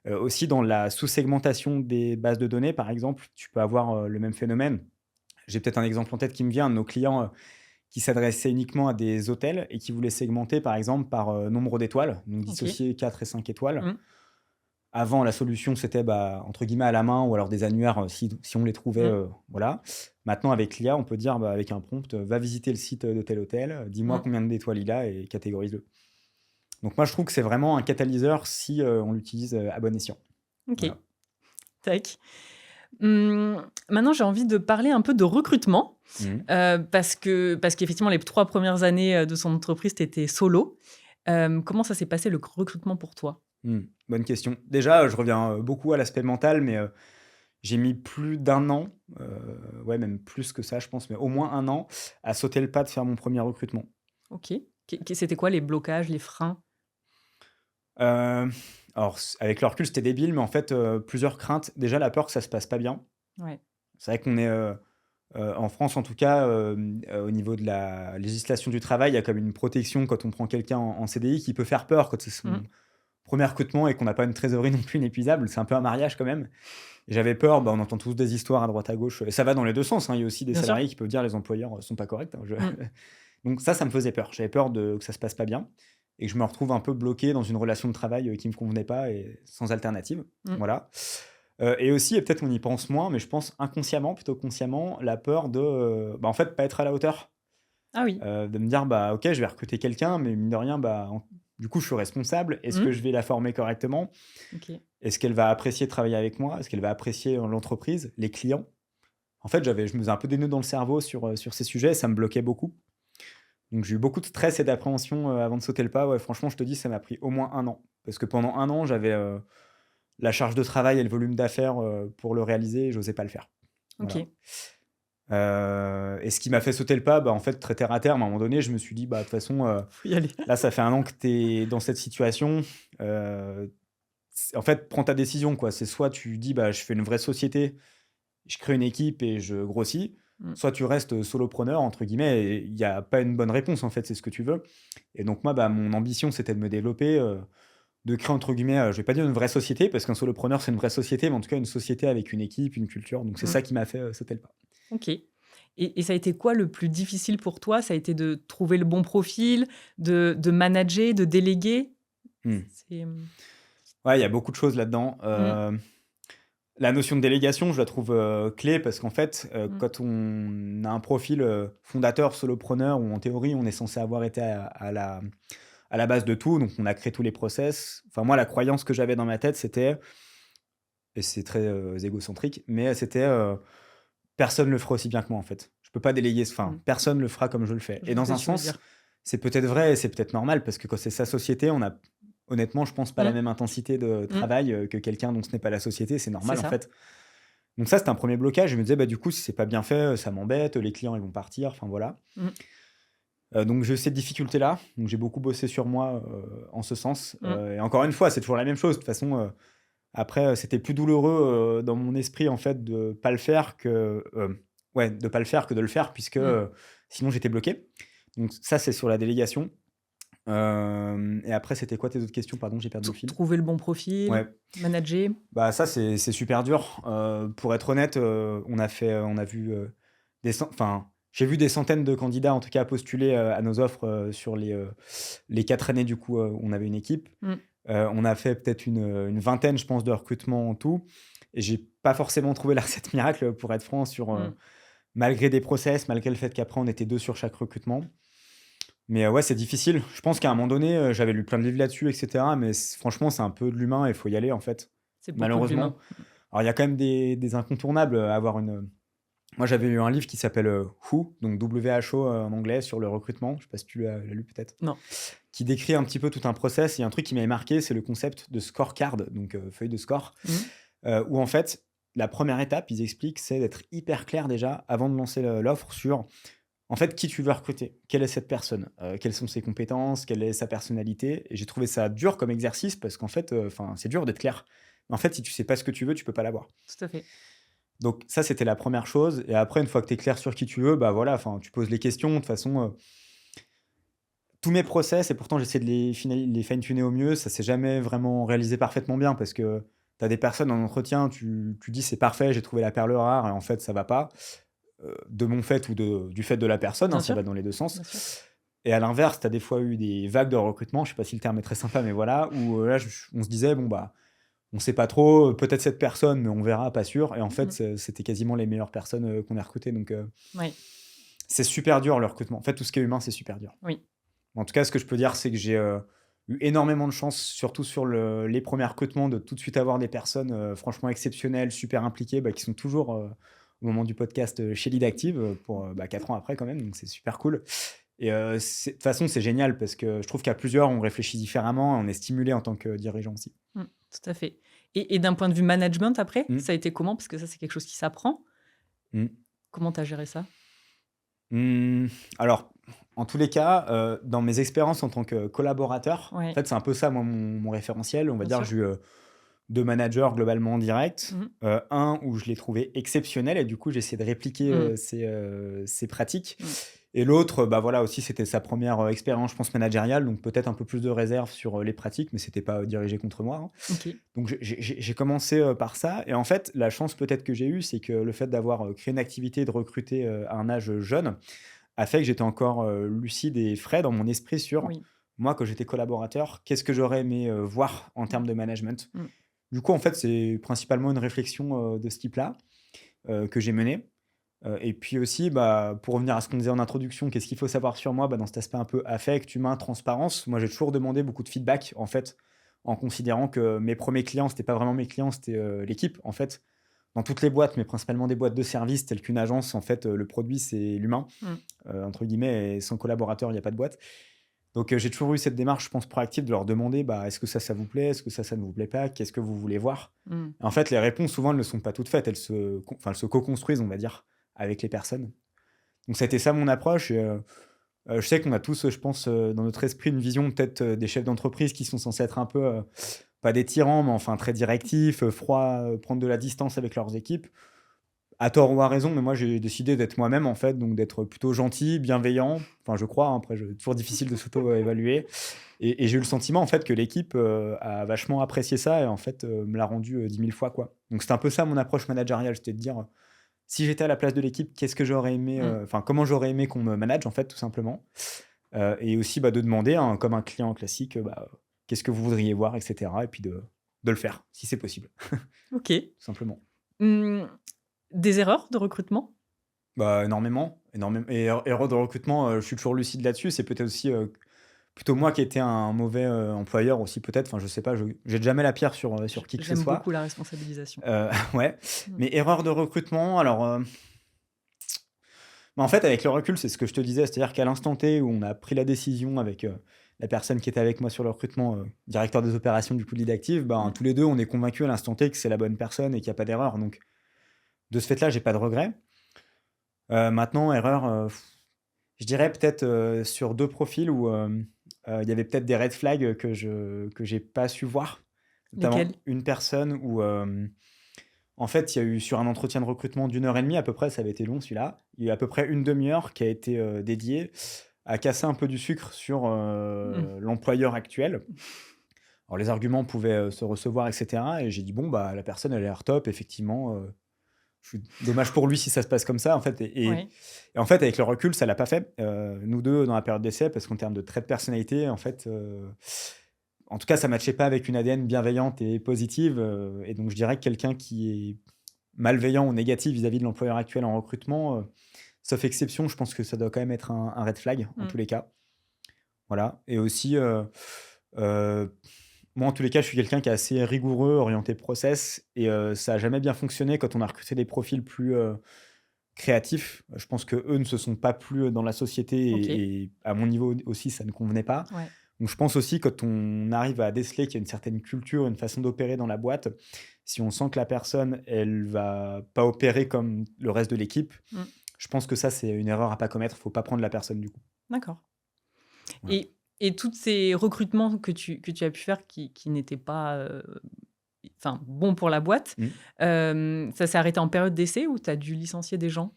[SPEAKER 1] Aussi dans la sous-segmentation des bases de données, par exemple, tu peux avoir le même phénomène. J'ai peut-être un exemple en tête qui me vient, de nos clients qui s'adressaient uniquement à des hôtels et qui voulaient segmenter par exemple par nombre d'étoiles, donc
[SPEAKER 3] Ok.
[SPEAKER 1] dissocier 4 et 5 étoiles.
[SPEAKER 3] Mm.
[SPEAKER 1] Avant, la solution, c'était bah, entre guillemets à la main ou alors des annuaires si on les trouvait. Voilà. Maintenant, avec l'IA, on peut dire bah, avec un prompt, va visiter le site de tel hôtel, dis-moi
[SPEAKER 3] Mm.
[SPEAKER 1] combien d'étoiles il a et catégorise-le. Donc moi, je trouve que c'est vraiment un catalyseur si on l'utilise à bon escient.
[SPEAKER 3] Ok.
[SPEAKER 1] Voilà.
[SPEAKER 3] Tac. Maintenant, j'ai envie de parler un peu de recrutement.
[SPEAKER 1] Mhm.
[SPEAKER 3] Parce qu'effectivement, les 3 premières années de son entreprise, tu étais solo. Comment ça s'est passé le recrutement pour toi?
[SPEAKER 1] Bonne question. Déjà, je reviens beaucoup à l'aspect mental, mais j'ai mis plus d'un an, ouais, même plus que ça, je pense, mais au moins un an, à sauter le pas de faire mon premier recrutement.
[SPEAKER 3] Ok. C'était quoi les blocages, les freins?
[SPEAKER 1] Euh, alors, avec le recul, c'était débile, mais en fait, plusieurs craintes. Déjà, la peur que ça se passe pas bien.
[SPEAKER 3] Ouais.
[SPEAKER 1] C'est vrai qu'on est, en France, en tout cas, au niveau de la législation du travail, il y a comme une protection quand on prend quelqu'un en CDI qui peut faire peur quand c'est son
[SPEAKER 3] Mm.
[SPEAKER 1] premier recrutement et qu'on n'a pas une trésorerie non plus inépuisable. C'est un peu un mariage quand même. Et j'avais peur, bah, on entend tous des histoires à droite à gauche. Et ça va dans les deux sens, hein. Il y a aussi des
[SPEAKER 3] Bien sûr.
[SPEAKER 1] salariés qui peuvent dire les employeurs sont pas corrects, hein.
[SPEAKER 3] Mm.
[SPEAKER 1] Donc ça me faisait peur. J'avais peur que ça se passe pas bien et que je me retrouve un peu bloqué dans une relation de travail qui me convenait pas et sans alternative.
[SPEAKER 3] Mm.
[SPEAKER 1] Voilà. Et aussi, et peut-être on y pense moins, mais je pense inconsciemment, plutôt consciemment, la peur de, bah, en fait, pas être à la hauteur.
[SPEAKER 3] Ah oui.
[SPEAKER 1] De me dire, bah, ok, je vais recruter quelqu'un, mais mine de rien, bah, du coup, je suis responsable. Est-ce que
[SPEAKER 3] Mm.
[SPEAKER 1] je vais la former correctement?
[SPEAKER 3] Ok.
[SPEAKER 1] Est-ce qu'elle va apprécier de travailler avec moi? Est-ce qu'elle va apprécier l'entreprise, les clients? En fait, je me faisais un peu des nœuds dans le cerveau sur ces sujets, ça me bloquait beaucoup. Donc j'ai eu beaucoup de stress et d'appréhension avant de sauter le pas. Ouais, franchement, je te dis, ça m'a pris au moins un an. Parce que pendant un an, j'avais la charge de travail et le volume d'affaires pour le réaliser et j'osais pas le faire.
[SPEAKER 3] Ok.
[SPEAKER 1] Voilà. Et ce qui m'a fait sauter le pas, bah, en fait, très terre à terre, à un moment donné, je me suis dit, bah, de toute façon,
[SPEAKER 3] Faut y aller.
[SPEAKER 1] là, ça fait un an que tu es dans cette situation. En fait, prends ta décision, quoi. C'est soit tu dis, bah, je fais une vraie société, je crée une équipe et je grossis,
[SPEAKER 3] Mm.
[SPEAKER 1] soit tu restes solopreneur, entre guillemets, et il n'y a pas une bonne réponse, en fait, c'est ce que tu veux. Et donc, moi, bah, mon ambition, c'était de me développer, de créer, entre guillemets, je vais pas dire une vraie société, parce qu'un solopreneur, c'est une vraie société, mais en tout cas, une société avec une équipe, une culture. Donc, c'est
[SPEAKER 3] Mm.
[SPEAKER 1] ça qui m'a fait sauter le pas.
[SPEAKER 3] Ok. Et ça a été quoi le plus difficile pour toi? Ça a été de trouver le bon profil, de manager, de déléguer?
[SPEAKER 1] Hmm.
[SPEAKER 3] C'est...
[SPEAKER 1] Ouais, il y a beaucoup de choses là-dedans. La notion de délégation, je la trouve clé parce qu'en fait, quand on a un profil fondateur, solopreneur, où en théorie, on est censé avoir été à la base de tout, donc on a créé tous les process. Enfin, moi, la croyance que j'avais dans ma tête, c'était, et c'est très égocentrique, mais c'était personne le fera aussi bien que moi, en fait. Je peux pas déléguer, enfin, personne le fera comme je le fais.
[SPEAKER 3] Je
[SPEAKER 1] Et
[SPEAKER 3] vois
[SPEAKER 1] dans
[SPEAKER 3] ce
[SPEAKER 1] un
[SPEAKER 3] que tu veux
[SPEAKER 1] sens,
[SPEAKER 3] dire.
[SPEAKER 1] c'est peut-être vrai et c'est peut-être normal parce que quand c'est sa société, on a, honnêtement, je pense pas la même intensité de travail que quelqu'un dont ce n'est pas la société. C'est normal,
[SPEAKER 3] C'est
[SPEAKER 1] en
[SPEAKER 3] ça.
[SPEAKER 1] fait. Donc ça, c'était un premier blocage. Je me disais, bah, du coup, si c'est pas bien fait, ça m'embête, les clients, ils vont partir, enfin voilà. Donc j'ai eu cette difficulté-là. Donc j'ai beaucoup bossé sur moi en ce sens. Et encore une fois, c'est toujours la même chose. De toute façon, après, c'était plus douloureux dans mon esprit, en fait, de pas le faire que... de pas le faire que de le faire, puisque sinon j'étais bloqué. Donc ça, c'est sur la délégation. Et après, c'était quoi tes autres questions? Pardon, j'ai perdu le fil.
[SPEAKER 3] Trouver le bon profil,
[SPEAKER 1] Ouais.
[SPEAKER 3] manager.
[SPEAKER 1] Bah ça, c'est super dur. Pour être honnête, on a vu j'ai vu des centaines de candidats, en tout cas, postuler à nos offres sur les 4 années, du coup, où on avait une équipe. On a fait peut-être une vingtaine, je pense, de recrutements en tout. Et j'ai pas forcément trouvé la recette miracle, pour être franc, malgré des process, malgré le fait qu'après, on était 2 sur chaque recrutement. Mais ouais, c'est difficile. Je pense qu'à un moment donné, j'avais lu plein de livres là-dessus, et cetera, mais franchement, c'est un peu de l'humain et il faut y aller, en fait,
[SPEAKER 3] C'est beaucoup de
[SPEAKER 1] malheureusement.
[SPEAKER 3] l'humain.
[SPEAKER 1] Alors, il y a quand même des incontournables à avoir une. Moi, j'avais lu un livre qui s'appelle Who, donc WHO en anglais, sur le recrutement. Je sais pas si tu l'as lu peut-être.
[SPEAKER 3] Non.
[SPEAKER 1] Qui décrit un petit peu tout un process. Et un truc qui m'avait marqué, c'est le concept de scorecard, donc feuille de score, où en fait, la première étape, ils expliquent, c'est d'être hyper clair déjà avant de lancer l'offre sur en fait qui tu veux recruter, quelle est cette personne, quelles sont ses compétences, quelle est sa personnalité. Et j'ai trouvé ça dur comme exercice parce qu'en fait, c'est dur d'être clair. Mais en fait, si tu sais pas ce que tu veux, tu peux pas l'avoir.
[SPEAKER 3] Tout à fait.
[SPEAKER 1] Donc ça, c'était la première chose. Et après, une fois que tu es clair sur qui tu veux, bah voilà, tu poses les questions. De toute façon, tous mes process, et pourtant j'essaie de les fine-tuner au mieux, ça s'est jamais vraiment réalisé parfaitement bien parce que tu as des personnes en entretien, tu dis c'est parfait, j'ai trouvé la perle rare, et en fait ça va pas, de mon fait ou du fait de la personne,
[SPEAKER 3] Bien
[SPEAKER 1] ça
[SPEAKER 3] sûr,
[SPEAKER 1] va dans les deux sens.
[SPEAKER 3] bien sûr.
[SPEAKER 1] Et à l'inverse, tu as des fois eu des vagues de recrutement, je sais pas si le terme est très sympa, mais voilà, où là on se disait, bon bah, on sait pas trop, peut-être cette personne, mais on verra, pas sûr. Et en fait, c'était quasiment les meilleures personnes qu'on a recrutées. Donc
[SPEAKER 3] Oui,
[SPEAKER 1] c'est super dur le recrutement. En fait, tout ce qui est humain, c'est super dur.
[SPEAKER 3] oui.
[SPEAKER 1] En tout cas, ce que je peux dire, c'est que j'ai eu énormément de chance, surtout sur les premiers recrutements, de tout de suite avoir des personnes franchement exceptionnelles, super impliquées, qui sont toujours au moment du podcast chez Lead Active pour 4 ans après quand même. Donc c'est super cool. Et de toute façon, c'est génial parce que je trouve qu'à plusieurs, on réfléchit différemment, on est stimulé en tant que dirigeant aussi.
[SPEAKER 3] Tout à fait. Et d'un point de vue management, après,
[SPEAKER 1] Mm.
[SPEAKER 3] ça a été comment? Parce que ça, c'est quelque chose qui s'apprend.
[SPEAKER 1] Mm.
[SPEAKER 3] Comment tu as géré ça?
[SPEAKER 1] Alors, en tous les cas, dans mes expériences en tant que collaborateur, en
[SPEAKER 3] Ouais.
[SPEAKER 1] fait, c'est un peu ça, moi, mon référentiel. On va
[SPEAKER 3] Bien
[SPEAKER 1] dire,
[SPEAKER 3] sûr.
[SPEAKER 1] j'ai eu 2 managers globalement directs.
[SPEAKER 3] Mhm.
[SPEAKER 1] Un où je l'ai trouvé exceptionnel et du coup, j'ai essayé de répliquer ses pratiques. Et l'autre, voilà, aussi, c'était sa première expérience, je pense, managériale, donc peut-être un peu plus de réserve sur les pratiques, mais c'était pas dirigé contre moi, hein.
[SPEAKER 3] Ok.
[SPEAKER 1] Donc j'ai commencé par ça. Et en fait, la chance peut-être que j'ai eue, c'est que le fait d'avoir créé une activité et de recruter à un âge jeune a fait que j'étais encore lucide et frais dans mon esprit sur
[SPEAKER 3] Oui.
[SPEAKER 1] moi, quand j'étais collaborateur, qu'est-ce que j'aurais aimé voir en termes de management.
[SPEAKER 3] Mm.
[SPEAKER 1] Du coup, en fait, c'est principalement une réflexion de ce type-là que j'ai menée. Et puis aussi, pour revenir à ce qu'on disait en introduction, qu'est-ce qu'il faut savoir sur moi dans cet aspect un peu affect, humain, transparence. Moi, j'ai toujours demandé beaucoup de feedback, en fait, en considérant que mes premiers clients, c'était pas vraiment mes clients, c'était l'équipe, en fait. Dans toutes les boîtes, mais principalement des boîtes de services telles qu'une agence, en fait, le produit, c'est l'humain, entre guillemets, et sans collaborateur, il n'y a pas de boîte. Donc, j'ai toujours eu cette démarche, je pense, proactive de leur demander est-ce que ça vous plaît? Est-ce que ça ne vous plaît pas? Qu'est-ce que vous voulez voir?
[SPEAKER 3] Mm.
[SPEAKER 1] En fait, les réponses, souvent, elles ne sont pas toutes faites. Elles se co-construisent, on va dire, avec les personnes. Donc, c'était ça mon approche. Et, je sais qu'on a tous, je pense, dans notre esprit, une vision peut-être des chefs d'entreprise qui sont censés être un peu, pas des tyrans, mais enfin très directifs, froids, prendre de la distance avec leurs équipes. À tort ou à raison, mais moi j'ai décidé d'être moi-même en fait, donc d'être plutôt gentil, bienveillant. Enfin, je crois, après, toujours difficile de s'auto-évaluer. Et j'ai eu le sentiment en fait que l'équipe a vachement apprécié ça et en fait me l'a rendu 10 000 fois quoi. Donc c'était un peu ça mon approche managériale, c'était de dire si j'étais à la place de l'équipe, qu'est-ce que j'aurais aimé, comment j'aurais aimé qu'on me manage en fait tout simplement. Et aussi de demander, hein, comme un client classique, qu'est-ce que vous voudriez voir, etc. Et puis de le faire si c'est possible,
[SPEAKER 3] Ok.
[SPEAKER 1] tout simplement.
[SPEAKER 3] Mm. Des erreurs de recrutement?
[SPEAKER 1] Énormément. Et erreur de recrutement, je suis toujours lucide là-dessus. C'est peut-être aussi plutôt moi qui ai été un mauvais employeur aussi peut-être. Enfin, je sais pas, je jette jamais la pierre sur qui que ce
[SPEAKER 3] J'aime
[SPEAKER 1] soit.
[SPEAKER 3] beaucoup la responsabilisation.
[SPEAKER 1] Ouais. Mais erreur de recrutement, alors en fait, avec le recul, c'est ce que je te disais, c'est-à-dire qu'à l'instant T où on a pris la décision avec la personne qui était avec moi sur le recrutement, directeur des opérations du coup de Lead Active, tous les deux, on est convaincus à l'instant T que c'est la bonne personne et qu'il n'y a pas d'erreur. Donc, de ce fait-là, j'ai pas de regrets. Maintenant, erreur, je dirais peut-être sur 2 profils où il y avait peut-être des red flags que j'ai pas su voir. Notamment
[SPEAKER 3] Lesquels?
[SPEAKER 1] une personne où en fait, il y a eu sur un entretien de recrutement d'1 heure et demie à peu près, ça avait été long celui-là, il y a eu à peu près une demi-heure qui a été dédiée à casser un peu du sucre sur l'employeur actuel. Alors les arguments pouvaient se recevoir, et cetera, et j'ai dit: «Bon, la personne elle a l'air top effectivement, dommage pour lui si ça se passe comme ça», en fait.
[SPEAKER 3] Ouais.
[SPEAKER 1] Et en fait, avec le recul, ça l'a pas fait, nous 2 dans la période d'essai, parce qu'en termes de traits de personnalité, en fait, en tout cas, ça matchait pas avec une ADN bienveillante et positive, et donc je dirais que quelqu'un qui est malveillant ou négatif vis-à-vis de l'employeur actuel en recrutement, sauf exception, je pense que ça doit quand même être un red flag en tous les cas. Voilà. Et aussi, euh, moi, en tous les cas, je suis quelqu'un qui est assez rigoureux, orienté process, et ça a jamais bien fonctionné quand on a recruté des profils plus créatifs. Je pense que eux ne se sont pas plu dans la société,
[SPEAKER 3] OK.
[SPEAKER 1] et à mon niveau aussi, ça ne convenait pas.
[SPEAKER 3] Ouais.
[SPEAKER 1] Donc, je pense aussi quand on arrive à déceler qu'il y a une certaine culture, une façon d'opérer dans la boîte, si on sent que la personne, elle va pas opérer comme le reste de l'équipe,
[SPEAKER 3] Mmh.
[SPEAKER 1] je pense que ça, c'est une erreur à pas commettre. Faut pas prendre la personne du coup.
[SPEAKER 3] D'accord.
[SPEAKER 1] Voilà.
[SPEAKER 3] Et tous ces recrutements que tu as pu faire qui n'étaient pas, enfin, bons pour la boîte,
[SPEAKER 1] Mm.
[SPEAKER 3] ça s'est arrêté en période d'essai ou tu as dû licencier des gens?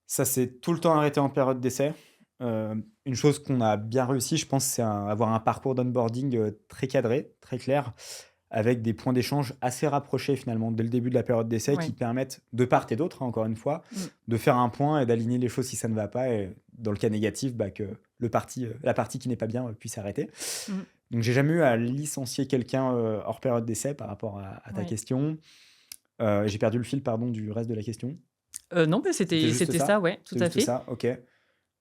[SPEAKER 1] Ça s'est tout le temps arrêté en période d'essai. Une chose qu'on a bien réussi, je pense, c'est avoir un parcours d'onboarding très cadré, très clair, avec des points d'échange assez rapprochés finalement dès le début de la période d'essai qui
[SPEAKER 3] Ouais.
[SPEAKER 1] permettent, de part et d'autre, hein, encore une fois,
[SPEAKER 3] Mmh.
[SPEAKER 1] de faire un point et d'aligner les choses si ça ne va pas. Et dans le cas négatif, bah, que la partie qui n'est pas bien puisse arrêter.
[SPEAKER 3] Mmh.
[SPEAKER 1] Donc, j'ai jamais eu à licencier quelqu'un hors période d'essai par rapport à ta
[SPEAKER 3] Ouais.
[SPEAKER 1] question. J'ai perdu le fil, pardon, du reste de la question.
[SPEAKER 3] Non, bah,
[SPEAKER 1] C'était juste
[SPEAKER 3] c'était
[SPEAKER 1] ça?
[SPEAKER 3] ça, ouais, tout
[SPEAKER 1] C'est
[SPEAKER 3] à
[SPEAKER 1] juste
[SPEAKER 3] fait.
[SPEAKER 1] ça? OK.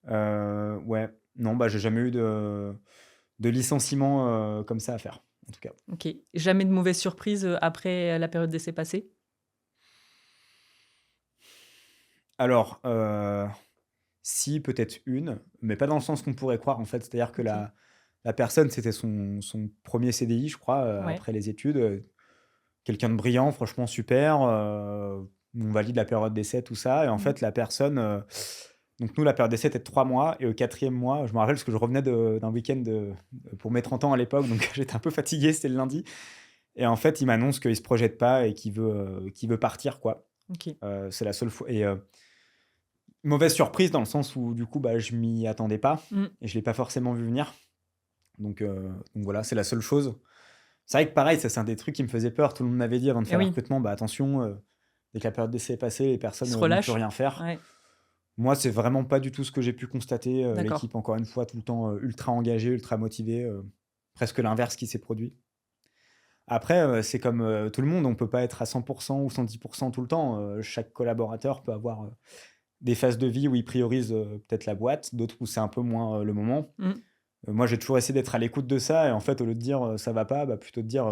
[SPEAKER 1] Ouais. Non, bah, j'ai jamais eu de licenciement, comme ça à faire, en tout cas.
[SPEAKER 3] OK. Jamais de mauvaise surprise, après la période d'essai passée?
[SPEAKER 1] Alors, si, peut-être une, mais pas dans le sens qu'on pourrait croire, en fait. C'est-à-dire que
[SPEAKER 3] OK.
[SPEAKER 1] la personne, c'était son 1er CDI, je crois,
[SPEAKER 3] Ouais.
[SPEAKER 1] après les études, quelqu'un de brillant, franchement super, on valide la période d'essai, tout ça, et en
[SPEAKER 3] Mmh.
[SPEAKER 1] fait, la personne, donc nous, la période d'essai était de 3 mois, et au 4e mois, je me rappelle parce que je revenais d'un week-end pour mes 30 ans à l'époque, donc j'étais un peu fatigué, c'était le lundi, et en fait, il m'annonce qu'il se projette pas et qu'il veut partir, quoi.
[SPEAKER 3] OK.
[SPEAKER 1] C'est la seule fois, et mauvaise surprise dans le sens où du coup, bah, je m'y attendais pas
[SPEAKER 3] Mmh.
[SPEAKER 1] et je l'ai pas forcément vu venir. Donc voilà, c'est la seule chose. C'est vrai que pareil, ça c'est un des trucs qui me faisait peur. Tout le monde m'avait dit avant de
[SPEAKER 3] Eh
[SPEAKER 1] faire le
[SPEAKER 3] oui,
[SPEAKER 1] recrutement: «Bah, attention, dès que la période d'essai est passée, les
[SPEAKER 3] qui
[SPEAKER 1] personnes,
[SPEAKER 3] se
[SPEAKER 1] vont plus
[SPEAKER 3] relâche.
[SPEAKER 1] rien faire».
[SPEAKER 3] Ouais,
[SPEAKER 1] Moi, c'est vraiment pas du tout ce que j'ai pu constater,
[SPEAKER 3] d'accord.
[SPEAKER 1] l'équipe encore une fois tout le temps, ultra engagée, ultra motivée, presque l'inverse qui s'est produit. Après, c'est comme, tout le monde, on peut pas être à 100 ou 110 tout le temps. Chaque collaborateur peut avoir, des phases de vie où il priorise, peut-être la boîte, d'autres où c'est un peu moins, le moment.
[SPEAKER 3] Mmh.
[SPEAKER 1] Moi, j'ai toujours essayé d'être à l'écoute de ça, et en fait, au lieu de dire, «Ça va pas», bah, plutôt de dire,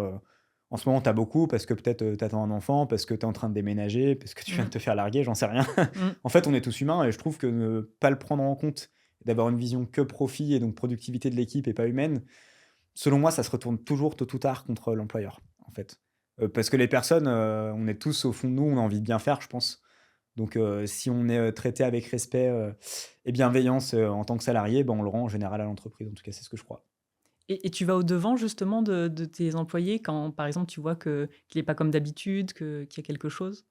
[SPEAKER 1] «En ce moment, tu as beaucoup parce que peut-être, tu attends un enfant, parce que tu es en train de déménager, parce que tu viens de
[SPEAKER 3] Mmh.
[SPEAKER 1] te faire larguer», j'en sais rien.
[SPEAKER 3] Mmh.
[SPEAKER 1] En fait, on est tous humains, et je trouve que ne pas le prendre en compte, d'avoir une vision que profit et donc productivité de l'équipe et pas humaine, selon moi, ça se retourne toujours tôt ou tard contre l'employeur, en fait. Parce que les personnes, on est tous au fond de nous, on a envie de bien faire, je pense. Donc, si on est, traité avec respect, et bienveillance, en tant que salarié, ben, on le rend en général à l'entreprise. En tout cas, c'est ce que je crois.
[SPEAKER 3] Et tu vas au-devant justement de tes employés quand, par exemple, tu vois qu'il est pas comme d'habitude, qu'il y a quelque chose?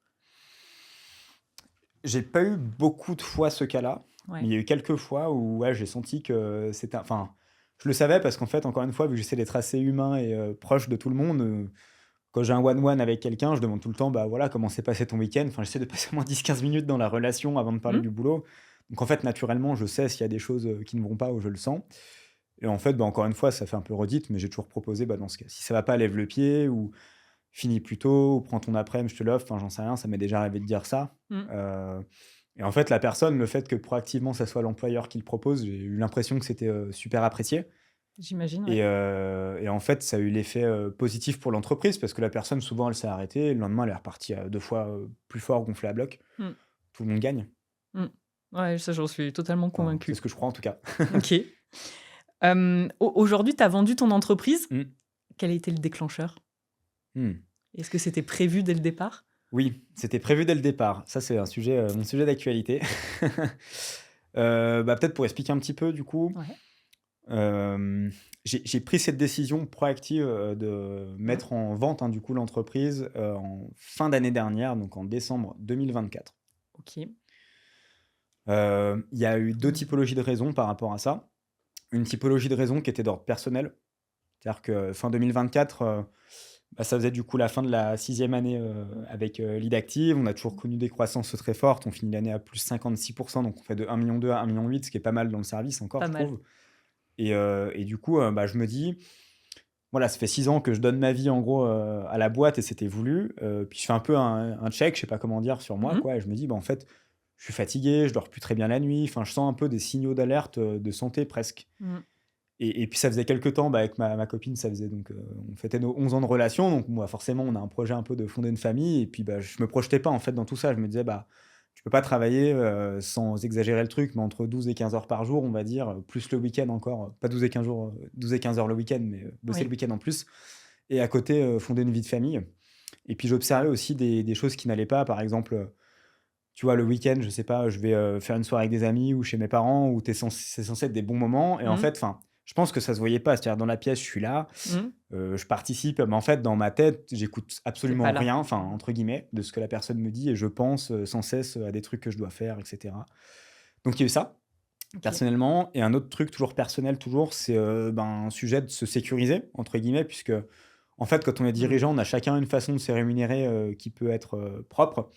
[SPEAKER 1] J'ai pas eu beaucoup de fois ce cas-là, mais
[SPEAKER 3] Ouais.
[SPEAKER 1] il y a eu quelques fois où, ouais, j'ai senti que c'était, enfin, je le savais parce qu'en fait, encore une fois, vu que j'essaie d'être assez humain et proche de tout le monde, quand j'ai un one-one avec quelqu'un, je demande tout le temps: «Bah, voilà, comment s'est passé ton week-end?» Enfin, j'essaie de passer au moins 10-15 minutes dans la relation avant de parler
[SPEAKER 3] Mmh.
[SPEAKER 1] du boulot. Donc en fait, naturellement, je sais s'il y a des choses, qui ne vont pas, ou je le sens. Et en fait, bah, encore une fois, ça fait un peu redite, mais j'ai toujours proposé, bah, dans ce cas, si ça va pas, lève le pied, ou finis plus tôt, ou prends ton après-midi, je te l'offre, enfin, j'en sais rien, ça m'est déjà arrivé de dire ça.
[SPEAKER 3] Mmh.
[SPEAKER 1] Heu et en fait, la personne, le fait que proactivement, ça soit l'employeur qui le propose, j'ai eu l'impression que c'était, super apprécié,
[SPEAKER 3] J'imagine, ouais.
[SPEAKER 1] et en fait, ça a eu l'effet, positif pour l'entreprise parce que la personne, souvent, elle s'est arrêtée et le lendemain, elle est repartie, 2 fois, plus fort, gonflée à bloc.
[SPEAKER 3] Mmh.
[SPEAKER 1] Tout le monde gagne.
[SPEAKER 3] Mmh. Ouais, ça, j'en suis totalement
[SPEAKER 1] Enfin, c'est
[SPEAKER 3] convaincue.
[SPEAKER 1] ce que je crois en tout cas.
[SPEAKER 3] OK. Aujourd'hui, tu as vendu ton entreprise.
[SPEAKER 1] Mmh.
[SPEAKER 3] Quel a été le déclencheur?
[SPEAKER 1] Mmh.
[SPEAKER 3] Est-ce que c'était prévu dès le départ?
[SPEAKER 1] Oui, c'était prévu dès le départ. Ça, c'est un sujet, mon sujet d'actualité. Bah, peut-être pour expliquer un petit peu du coup,
[SPEAKER 3] Ouais.
[SPEAKER 1] j'ai pris cette décision proactive, de
[SPEAKER 3] Mmh.
[SPEAKER 1] mettre en vente, hein, du coup, l'entreprise, en fin d'année dernière, donc en décembre 2024.
[SPEAKER 3] OK.
[SPEAKER 1] Il y a eu 2
[SPEAKER 3] Mmh.
[SPEAKER 1] typologies de raisons par rapport à ça. Une typologie de raison qui était d'ordre personnel, c'est-à-dire que fin 2024, bah, ça faisait du coup la fin de la 6e année, avec, Lead Active. On a toujours connu des croissances très fortes. On finit l'année à plus 56, donc on fait de 1,2 million à 1,8 million, ce qui est pas mal dans le service encore,
[SPEAKER 3] Pas
[SPEAKER 1] je
[SPEAKER 3] mal.
[SPEAKER 1] trouve. Et du coup, bah, je me dis: «Voilà, ça fait 6 ans que je donne ma vie en gros, à la boîte et c'était voulu». Puis je fais un peu un check, je sais pas comment dire, sur moi,
[SPEAKER 3] Mmh.
[SPEAKER 1] quoi, et je me dis: «Bah, en fait, je suis fatigué, je dors plus très bien la nuit». Enfin, je sens un peu des signaux d'alerte, de santé presque.
[SPEAKER 3] Mmh.
[SPEAKER 1] Et puis ça faisait quelques temps, avec ma copine, ça faisait donc, on fêtait nos 11 ans de relation, donc moi, forcément, on a un projet un peu de fonder une famille et puis, je me projetais pas, en fait, dans tout ça. Je me disais: «Bah, tu peux pas travailler, sans exagérer le truc, mais entre 12 et 15 heures par jour, on va dire, plus le week-end encore, pas 12 et 15 jours, 12 et 15 heures le week-end, mais, bosser le
[SPEAKER 3] Oui.
[SPEAKER 1] week-end en plus et à côté, fonder une vie de famille». Et puis j'observais aussi des choses qui n'allaient pas. Par exemple, tu vois, le week-end, je sais pas, je vais, faire une soirée avec des amis ou chez mes parents où c'est censé être des bons moments et en
[SPEAKER 3] Mmh.
[SPEAKER 1] fait, enfin, je pense que ça se voyait pas. C'est-à-dire dans la pièce, je suis là,
[SPEAKER 3] Mmh.
[SPEAKER 1] je participe, mais en fait, dans ma tête, j'écoute
[SPEAKER 3] Tu pas
[SPEAKER 1] absolument
[SPEAKER 3] là.
[SPEAKER 1] rien, enfin,
[SPEAKER 3] Mmh.
[SPEAKER 1] entre guillemets, de ce que la personne me dit et je pense, sans cesse, à des trucs que je dois faire et cetera. Donc il y a eu ça,
[SPEAKER 3] OK.
[SPEAKER 1] personnellement. Et un autre truc toujours personnel, toujours, c'est, un sujet de se «sécuriser» entre guillemets puisque, en fait, quand on est
[SPEAKER 3] Mmh.
[SPEAKER 1] dirigeant, on a chacun une façon de se rémunérer, qui peut être, propre.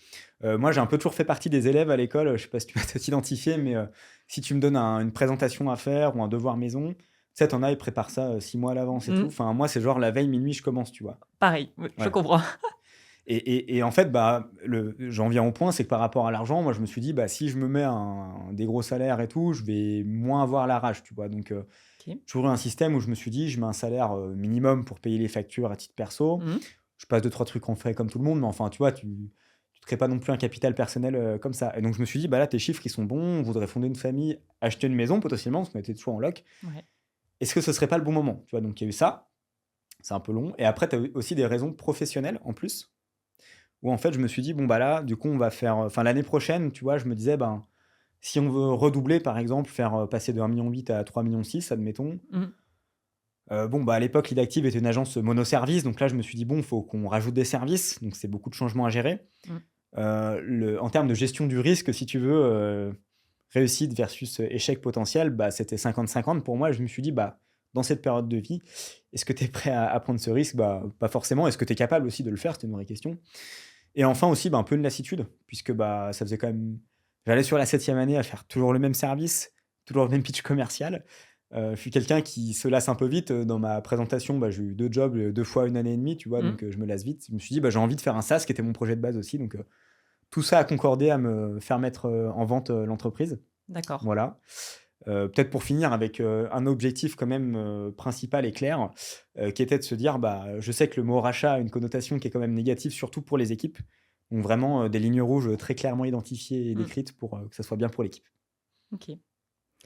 [SPEAKER 1] Moi, j'ai un peu toujours fait partie des élèves à l'école, je sais pas si tu vas t'identifier, mais, si tu me donnes une présentation à faire ou un devoir maison, tu sais, tu as, ils préparent ça, 6 mois à l'avance et tout.
[SPEAKER 3] Mmh.
[SPEAKER 1] Enfin, moi, c'est genre la veille, minuit, je commence, tu vois?
[SPEAKER 3] Pareil, oui, je
[SPEAKER 1] Voilà.
[SPEAKER 3] comprends.
[SPEAKER 1] Et en fait, j'en viens au point, c'est que par rapport à l'argent, moi, je me suis dit: «Bah, si je me mets des gros salaires et tout, je vais moins avoir la rage», tu vois? Donc,
[SPEAKER 3] OK.
[SPEAKER 1] j'ai toujours eu un système où je me suis dit: «Je mets un salaire, minimum pour payer les factures à titre perso».
[SPEAKER 3] Mmh.
[SPEAKER 1] Je passe deux trois trucs en frais comme tout le monde, mais enfin, tu vois, tu te crées pas non plus un capital personnel, comme ça. Et donc je me suis dit: «Bah, là, tes chiffres, ils sont bons, on voudrait fonder une famille, acheter une maison potentiellement», parce qu'on était toujours en loc.
[SPEAKER 3] Ouais.
[SPEAKER 1] «Est-ce que ce serait pas le bon moment?» Tu vois? Donc il y a eu ça, c'est un peu long et après tu as eu aussi des raisons professionnelles en plus, où en fait je me suis dit: «Bon, bah, là, du coup, on va faire, enfin l'année prochaine», tu vois? Je me disais: «Ben, si on veut redoubler par exemple, faire, passer de 1,8 million à 3,6 millions admettons».
[SPEAKER 3] Mmh.
[SPEAKER 1] Bon, bah, à l'époque, Lidactive était une agence monoservice, donc là, je me suis dit: «Bon, faut qu'on rajoute des services», donc c'est beaucoup de changements à gérer.
[SPEAKER 3] Mmh.
[SPEAKER 1] En termes de gestion du risque, si tu veux, réussite versus, échec potentiel, bah, c'était 50-50 pour moi et je me suis dit: «Bah, dans cette période de vie, est-ce que tu es prêt à prendre ce risque?» Bah, pas forcément. Est-ce que tu es capable aussi de le faire? C'était une vraie question. Et enfin aussi, bah, un peu une lassitude puisque, bah, ça faisait quand même j'allais sur la 7e année à faire toujours le même service, toujours le même pitch commercial. Je suis quelqu'un qui se lasse un peu vite, dans ma présentation, bah, j'ai eu 2 jobs, 2 fois 1 année et demie, tu vois?
[SPEAKER 3] Mmh.
[SPEAKER 1] Donc, je me lasse vite. Je me suis dit: «Bah, j'ai envie de faire un SaaS», qui était mon projet de base aussi, donc, tout ça a concordé à me faire mettre, en vente, l'entreprise.
[SPEAKER 3] D'accord.
[SPEAKER 1] Voilà. Peut-être pour finir avec, un objectif quand même, principal et clair, qui était de se dire: «Bah, je sais que le mot rachat a une connotation qui est quand même négative, surtout pour les équipes». Donc vraiment, des lignes rouges, très clairement identifiées et
[SPEAKER 3] Mmh.
[SPEAKER 1] décrites pour, que ça soit bien pour l'équipe.
[SPEAKER 3] OK.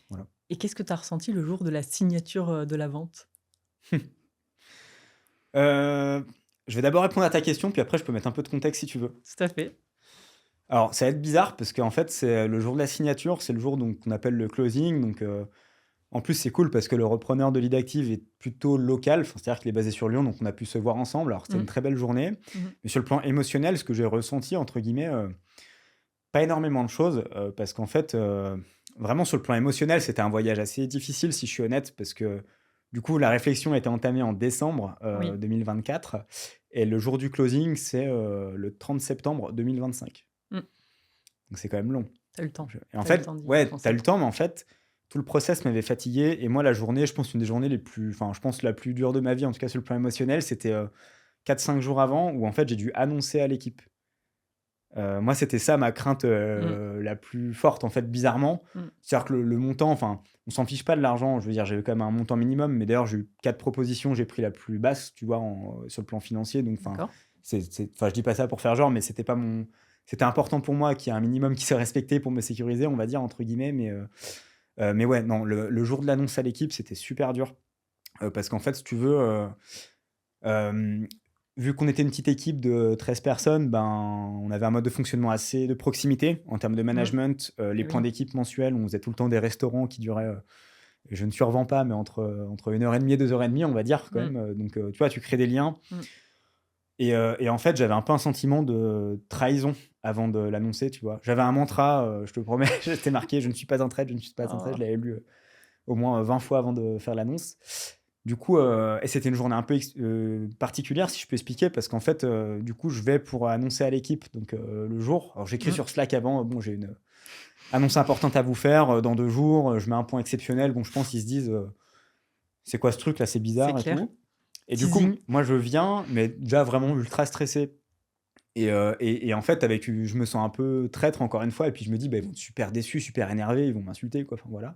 [SPEAKER 1] Voilà.
[SPEAKER 3] Et qu'est-ce que tu as ressenti le jour de la signature, de la vente?
[SPEAKER 1] Heu, je vais d'abord répondre à ta question, puis après je peux mettre un peu de contexte si tu veux.
[SPEAKER 3] Tout à fait.
[SPEAKER 1] Alors ça va être bizarre parce qu'en fait, c'est le jour de la signature, c'est le jour donc qu'on appelle le closing. Donc, en plus, c'est cool parce que le repreneur de Lidactive est plutôt local, enfin, c'est-à-dire qu'il est basé sur Lyon, donc on a pu se voir ensemble. Alors c'était
[SPEAKER 3] Mmh.
[SPEAKER 1] une très belle journée,
[SPEAKER 3] Mmh.
[SPEAKER 1] mais sur le plan émotionnel, ce que j'ai «ressenti» entre guillemets, pas énormément de choses, parce qu'en fait, vraiment sur le plan émotionnel, c'était un voyage assez difficile si je suis honnête, parce que du coup la réflexion a été entamée en décembre,
[SPEAKER 3] Oui.
[SPEAKER 1] 2024 et le jour du closing, c'est, le 30 septembre 2025.
[SPEAKER 3] Mmh.
[SPEAKER 1] Donc c'est quand même long.
[SPEAKER 3] Tu as eu le temps.
[SPEAKER 1] Et en
[SPEAKER 3] Tu as eu le
[SPEAKER 1] fait,
[SPEAKER 3] temps d'y
[SPEAKER 1] ouais, tu as
[SPEAKER 3] penser.
[SPEAKER 1] le temps, mais en fait, tout le process m'avait fatigué et moi, la journée, je pense une des journées les plus enfin, je pense la plus dure de ma vie, en tout cas sur le plan émotionnel, c'était, 4-5 jours avant où en fait, j'ai dû annoncer à l'équipe. Moi, c'était ça ma crainte,
[SPEAKER 3] Mmh.
[SPEAKER 1] la plus forte, en fait, bizarrement.
[SPEAKER 3] Mmh.
[SPEAKER 1] C'est-à-dire que le montant, enfin, on s'en fiche pas de l'argent, je veux dire, j'avais quand même un montant minimum, mais d'ailleurs, j'ai eu 4 propositions, j'ai pris la plus basse, tu vois, sur le plan financier, donc enfin,
[SPEAKER 3] D'accord.
[SPEAKER 1] enfin, je dis pas ça pour faire genre, mais c'était important pour moi qu'il y ait un minimum qui soit respecté pour me «sécuriser», on va dire, entre guillemets, mais ouais, non, le jour de l'annonce à l'équipe, c'était super dur, parce qu'en fait, si tu veux, hem, vu qu'on était une petite équipe de 13 personnes, ben, on avait un mode de fonctionnement assez de proximité en termes de
[SPEAKER 3] Mmh.
[SPEAKER 1] management. Les
[SPEAKER 3] Et
[SPEAKER 1] points
[SPEAKER 3] oui.
[SPEAKER 1] d'équipe mensuels, on faisait tout le temps des restaurants qui duraient, je ne survends pas, mais entre 1 heure et demie et 2 heures et demie, on va dire quand
[SPEAKER 3] Mmh.
[SPEAKER 1] même, donc, tu vois, tu crées des liens.
[SPEAKER 3] Mmh.
[SPEAKER 1] Et en fait, j'avais un peu un sentiment de trahison avant de l'annoncer, tu vois? J'avais un mantra, je te promets, j'étais marqué: «Je ne suis pas un traître, je ne suis pas un traître».
[SPEAKER 3] Oh.
[SPEAKER 1] Je l'avais lu, au moins, 20 fois avant de faire l'annonce. Du coup, et c'était une journée un peu particulière, si je peux expliquer, parce qu'en fait, du coup, je vais pour annoncer à l'équipe, donc, le jour. Alors j'écris
[SPEAKER 3] Mmh.
[SPEAKER 1] sur Slack avant, «Bon, j'ai une annonce importante à vous faire, dans 2 jours», je mets un point exceptionnel. Bon, je pense qu'ils se disent, «C'est quoi ce truc là? C'est
[SPEAKER 3] C'est
[SPEAKER 1] bizarre et
[SPEAKER 3] clair.
[SPEAKER 1] tout». Et du coup,
[SPEAKER 3] Teasing.
[SPEAKER 1] moi je viens, mais déjà vraiment ultra stressé et en fait avec je me sens un peu traître encore une fois et puis je me dis: «Bah, ils vont être super déçus, super énervés, ils vont m'insulter quoi», enfin voilà.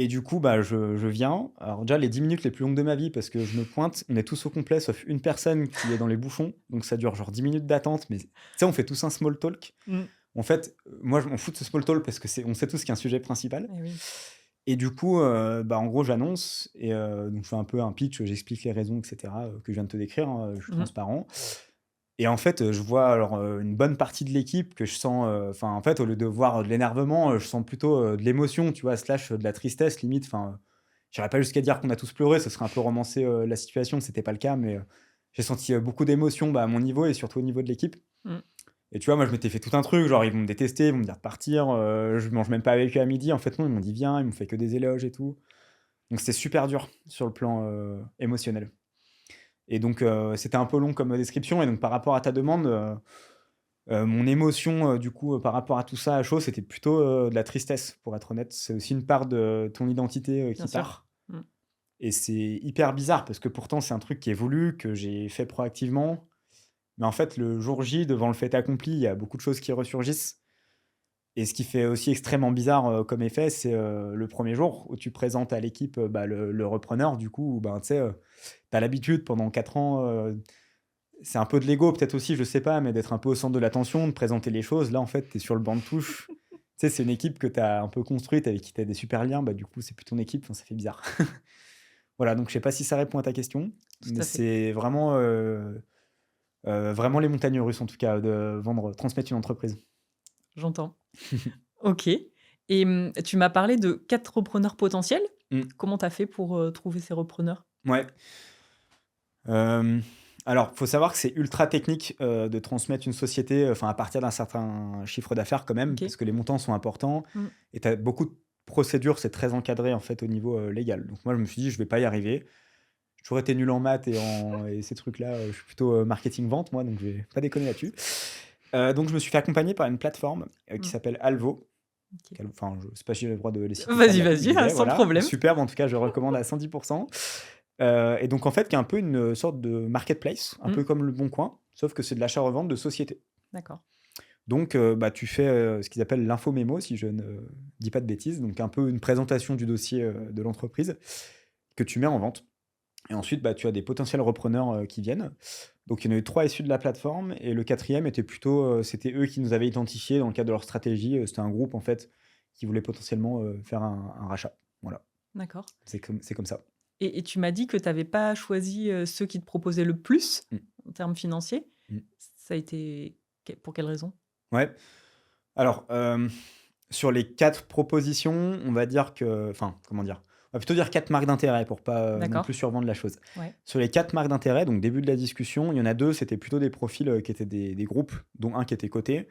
[SPEAKER 1] Et du coup, bah, je viens. Alors déjà, les 10 minutes les plus longues de ma vie, parce que je me pointe, on est tous au complet, sauf une personne qui est dans les bouchons. Donc ça dure genre 10 minutes d'attente. Mais tu sais, on fait tous un small talk.
[SPEAKER 3] Mmh.
[SPEAKER 1] En fait, moi, je m'en fous de ce small talk parce que on sait tous qu'il y a un sujet principal.
[SPEAKER 3] Eh oui.
[SPEAKER 1] Et du coup, bah, en gros, j'annonce et donc je fais un peu un pitch, j'explique les raisons, et cetera, que je viens de te décrire, hein, je suis
[SPEAKER 3] Mmh.
[SPEAKER 1] transparent. Et en fait, je vois alors, une bonne partie de l'équipe que je sens, enfin, en fait, au lieu de voir de l'énervement, je sens plutôt, de l'émotion, tu vois? Slash, de la tristesse limite, enfin, j'irais pas jusqu'à dire qu'on a tous pleuré, ce serait un peu romancer, la situation, c'était pas le cas, mais, j'ai senti, beaucoup d'émotions, bah, à mon niveau et surtout au niveau de l'équipe.
[SPEAKER 3] Mmh.
[SPEAKER 1] Et tu vois, moi, je m'étais fait tout un truc, genre ils vont me détester, ils vont me dire de partir, je mange même pas avec eux à midi. En fait, non, ils m'ont dit: «Viens», ils m'ont fait que des éloges et tout. Donc c'était super dur sur le plan, émotionnel. Et donc c'était un peu long comme, description et donc par rapport à ta demande, mon émotion, du coup, par rapport à tout ça à chaud, c'était plutôt, de la tristesse, pour être honnête. C'est aussi une part de ton identité,
[SPEAKER 3] Bien
[SPEAKER 1] qui
[SPEAKER 3] sûr.
[SPEAKER 1] part
[SPEAKER 3] Mmh.
[SPEAKER 1] et c'est hyper bizarre parce que pourtant c'est un truc qui est voulu, que j'ai fait proactivement. Mais en fait, le jour J, devant le fait accompli, il y a beaucoup de choses qui ressurgissent. Et ce qui fait aussi extrêmement bizarre, comme effet, c'est, le premier jour où tu présentes à l'équipe, bah, le repreneur du coup, où ben, tu sais, tu as l'habitude pendant 4 ans, c'est un peu de l'ego peut-être aussi, je sais pas, mais d'être un peu au centre de l'attention, de présenter les choses. Là, en fait, tu es sur le banc de touche. Tu sais, c'est une équipe que tu as un peu construite, avec qui tu as des super liens, bah, du coup, c'est plus ton équipe, enfin, ça fait bizarre. Voilà, donc je sais pas si ça répond à ta question,
[SPEAKER 3] Tout
[SPEAKER 1] mais
[SPEAKER 3] à fait.
[SPEAKER 1] c'est vraiment, vraiment les montagnes russes en tout cas, de vendre transmettre une entreprise.
[SPEAKER 3] J'entends. OK. Et tu m'as parlé de 4 repreneurs potentiels.
[SPEAKER 1] Mmh,
[SPEAKER 3] Comment tu as fait pour, trouver ces repreneurs?
[SPEAKER 1] ouais. Hem, alors, faut savoir que c'est ultra technique, de transmettre une société, enfin, à partir d'un certain chiffre d'affaires quand même,
[SPEAKER 3] OK.
[SPEAKER 1] parce que les montants sont importants
[SPEAKER 3] Mmh.
[SPEAKER 1] et tu as beaucoup de procédures, c'est très encadré, en fait, au niveau, légal. Donc moi, je me suis dit: «Je vais pas y arriver». J'ai toujours été nul en maths et ces trucs-là, je suis plutôt, marketing vente moi, donc je vais pas déconner là-dessus. Donc je me suis fait accompagner par une plateforme, qui
[SPEAKER 3] Mmh.
[SPEAKER 1] s'appelle Alvo.
[SPEAKER 3] OK.
[SPEAKER 1] Enfin, je sais pas si j'ai le droit de les citer, faire de
[SPEAKER 3] Vas-y,
[SPEAKER 1] la pub,
[SPEAKER 3] vas-y,
[SPEAKER 1] j'y
[SPEAKER 3] hein,
[SPEAKER 1] vais,
[SPEAKER 3] sans
[SPEAKER 1] voilà.
[SPEAKER 3] problème.
[SPEAKER 1] Superbe, en tout cas, je recommande à 110. Et donc en fait, qui est un peu une, sorte de marketplace, un
[SPEAKER 3] Mmh.
[SPEAKER 1] peu comme Le Bon Coin, sauf que c'est de l'achat-revente de sociétés.
[SPEAKER 3] D'accord.
[SPEAKER 1] Donc bah, tu fais, ce qu'ils appellent l'info-mémo, si je ne dis pas de bêtises, donc un peu une présentation du dossier, de l'entreprise que tu mets en vente et ensuite, bah, tu as des potentiels repreneurs, qui viennent. Donc il y en a eu 3 issus de la plateforme et le quatrième était plutôt, c'était eux qui nous avaient identifiés dans le cadre de leur stratégie, c'était un groupe en fait qui voulait potentiellement, faire un rachat. Voilà,
[SPEAKER 3] D'accord.
[SPEAKER 1] c'est comme ça.
[SPEAKER 3] Et tu m'as dit que tu avais pas choisi, ceux qui te proposaient le plus
[SPEAKER 1] Mmh,
[SPEAKER 3] en termes financiers.
[SPEAKER 1] mmh.
[SPEAKER 3] Ça a été pour quelle raison?
[SPEAKER 1] Ouais. Alors, sur les 4 propositions, on va dire que enfin, comment dire? On va plutôt dire 4 marques d'intérêt pour pas, non plus
[SPEAKER 3] D'accord.
[SPEAKER 1] survendre la chose.
[SPEAKER 3] Ouais.
[SPEAKER 1] Sur les 4 marques d'intérêt, donc début de la discussion, il y en a 2, c'était plutôt des profils, qui étaient des groupes, dont un qui était coté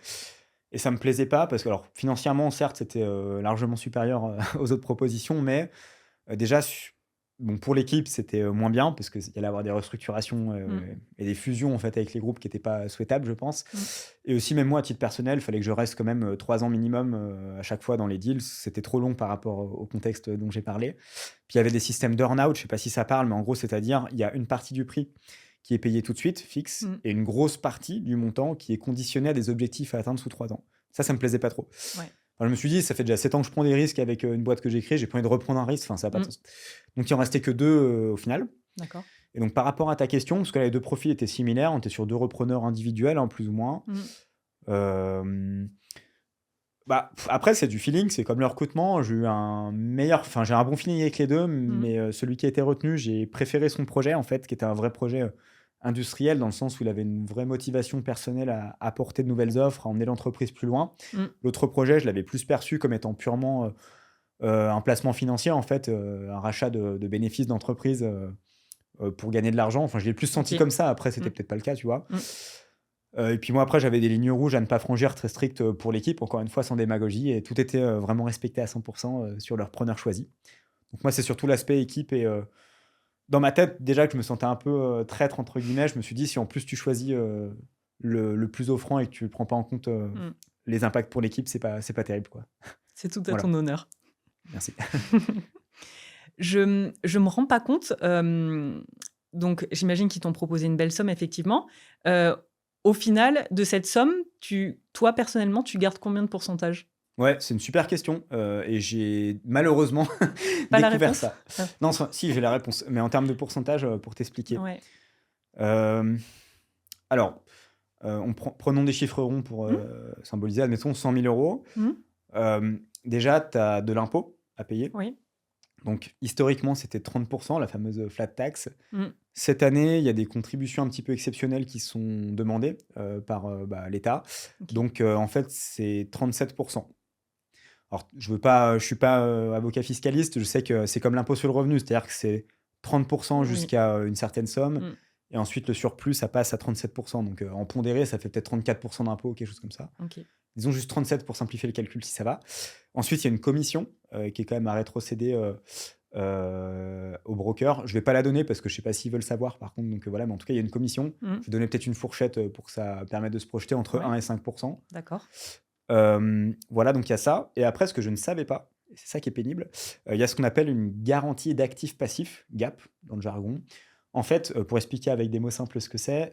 [SPEAKER 1] et ça me plaisait pas parce que alors financièrement, certes, c'était, largement supérieur, aux autres propositions, mais déjà bon pour l'équipe, c'était, moins bien parce qu'il y allait avoir des restructurations,
[SPEAKER 3] Mmh.
[SPEAKER 1] et des fusions en fait avec les groupes qui étaient pas souhaitables, je pense.
[SPEAKER 3] Mmh.
[SPEAKER 1] Et aussi même moi à titre personnel, il fallait que je reste quand même, 3 ans minimum, à chaque fois dans les deals. C'était trop long par rapport au contexte dont j'ai parlé. Puis il y avait des systèmes d'earn-out, je sais pas si ça parle, mais en gros, c'est-à-dire il y a une partie du prix qui est payée tout de suite, fixe,
[SPEAKER 3] Mmh.
[SPEAKER 1] et une grosse partie du montant qui est conditionnée à des objectifs à atteindre sous 3 ans. Ça me plaisait pas trop.
[SPEAKER 3] Ouais.
[SPEAKER 1] Enfin, je me suis dit: «Ça fait déjà 7 ans que je prends des risques avec, une boîte que j'ai créée, j'ai pas envie de reprendre un risque, enfin ça a pas de
[SPEAKER 3] Mmh.
[SPEAKER 1] sens». Donc il en restait que 2 au final.
[SPEAKER 3] D'accord.
[SPEAKER 1] Et donc par rapport à ta question, parce que là les 2 profils étaient similaires, on était sur 2 repreneurs individuels, hein, plus ou moins.
[SPEAKER 3] Mmh.
[SPEAKER 1] Hem, Bah, après c'est du feeling, c'est comme le recrutement, j'ai un bon feeling avec les 2,
[SPEAKER 3] Mmh.
[SPEAKER 1] mais celui qui a été retenu, j'ai préféré son projet en fait, qui était un vrai projet, industriel dans le sens où il avait une vraie motivation personnelle à apporter de nouvelles offres, à emmener l'entreprise plus loin.
[SPEAKER 3] Mmh.
[SPEAKER 1] L'autre projet, je l'avais plus perçu comme étant purement, un placement financier en fait, un rachat de bénéfices d'entreprise, pour gagner de l'argent. Enfin, je l'ai plus senti
[SPEAKER 3] OK.
[SPEAKER 1] comme ça. Après, c'était
[SPEAKER 3] Mmh.
[SPEAKER 1] peut-être pas le cas, tu vois?
[SPEAKER 3] Mmh.
[SPEAKER 1] Et puis moi, après, j'avais des lignes rouges à ne pas franchir très strictes, pour l'équipe, encore une fois sans démagogie et tout était, vraiment respecté à 100 sur leur preneur choisi. Donc moi, c'est surtout l'aspect équipe et dans ma tête, déjà que je me sentais un peu, «traître» entre guillemets, je me suis dit: «Si en plus tu choisis, le plus offrant et que tu prends pas en compte,
[SPEAKER 3] Mmh.
[SPEAKER 1] les impacts pour l'équipe, c'est pas terrible, quoi».
[SPEAKER 3] C'est tout à
[SPEAKER 1] Voilà,
[SPEAKER 3] ton honneur.
[SPEAKER 1] merci.
[SPEAKER 3] Je me rends pas compte, donc j'imagine qu'ils t'ont proposé une belle somme effectivement. Au final de cette somme, toi personnellement, tu gardes combien de pourcentage?
[SPEAKER 1] Ouais, c'est une super question, et j'ai malheureusement
[SPEAKER 3] Pas la
[SPEAKER 1] découvert
[SPEAKER 3] réponse?
[SPEAKER 1] ça.
[SPEAKER 3] Ah,
[SPEAKER 1] Non, si, j'ai la réponse, mais en termes de pourcentage, pour t'expliquer.
[SPEAKER 3] ouais.
[SPEAKER 1] Hem, alors, prenons des chiffres ronds pour,
[SPEAKER 3] Mmh.
[SPEAKER 1] symboliser. Admettons 100 000 €.
[SPEAKER 3] Mmh.
[SPEAKER 1] Déjà, tu as de l'impôt à payer.
[SPEAKER 3] Oui.
[SPEAKER 1] Donc historiquement, c'était 30 la fameuse, flat tax.
[SPEAKER 3] Mmh.
[SPEAKER 1] Cette année, il y a des contributions un petit peu exceptionnelles qui sont demandées, par, l'État.
[SPEAKER 3] OK.
[SPEAKER 1] Donc, en fait, c'est 37. Alors, je suis pas, avocat fiscaliste, je sais que c'est comme l'impôt sur le revenu, c'est-à-dire que c'est 30
[SPEAKER 3] Oui.
[SPEAKER 1] jusqu'à, une certaine somme
[SPEAKER 3] Mmh.
[SPEAKER 1] et ensuite le surplus, ça passe à 37. Donc, en pondéré, ça fait peut-être 34 d'impôt, quelque chose comme ça.
[SPEAKER 3] OK.
[SPEAKER 1] Disons juste 37 pour simplifier le calcul si ça va. Ensuite, il y a une commission, qui est quand même à rétrocéder, au broker. Je vais pas la donner parce que je sais pas s'ils veulent savoir par contre, donc, voilà, mais en tout cas, il y a une commission.
[SPEAKER 3] Mmh.
[SPEAKER 1] Je vais donner peut-être une fourchette, pour que ça permette de se projeter entre
[SPEAKER 3] Ouais.
[SPEAKER 1] 1 et 5.
[SPEAKER 3] D'accord.
[SPEAKER 1] Voilà, donc il y a ça et après ce que je ne savais pas, et c'est ça qui est pénible, il y a ce qu'on appelle une garantie d'actifs passifs, GAP dans le jargon. En fait, pour expliquer avec des mots simples ce que c'est,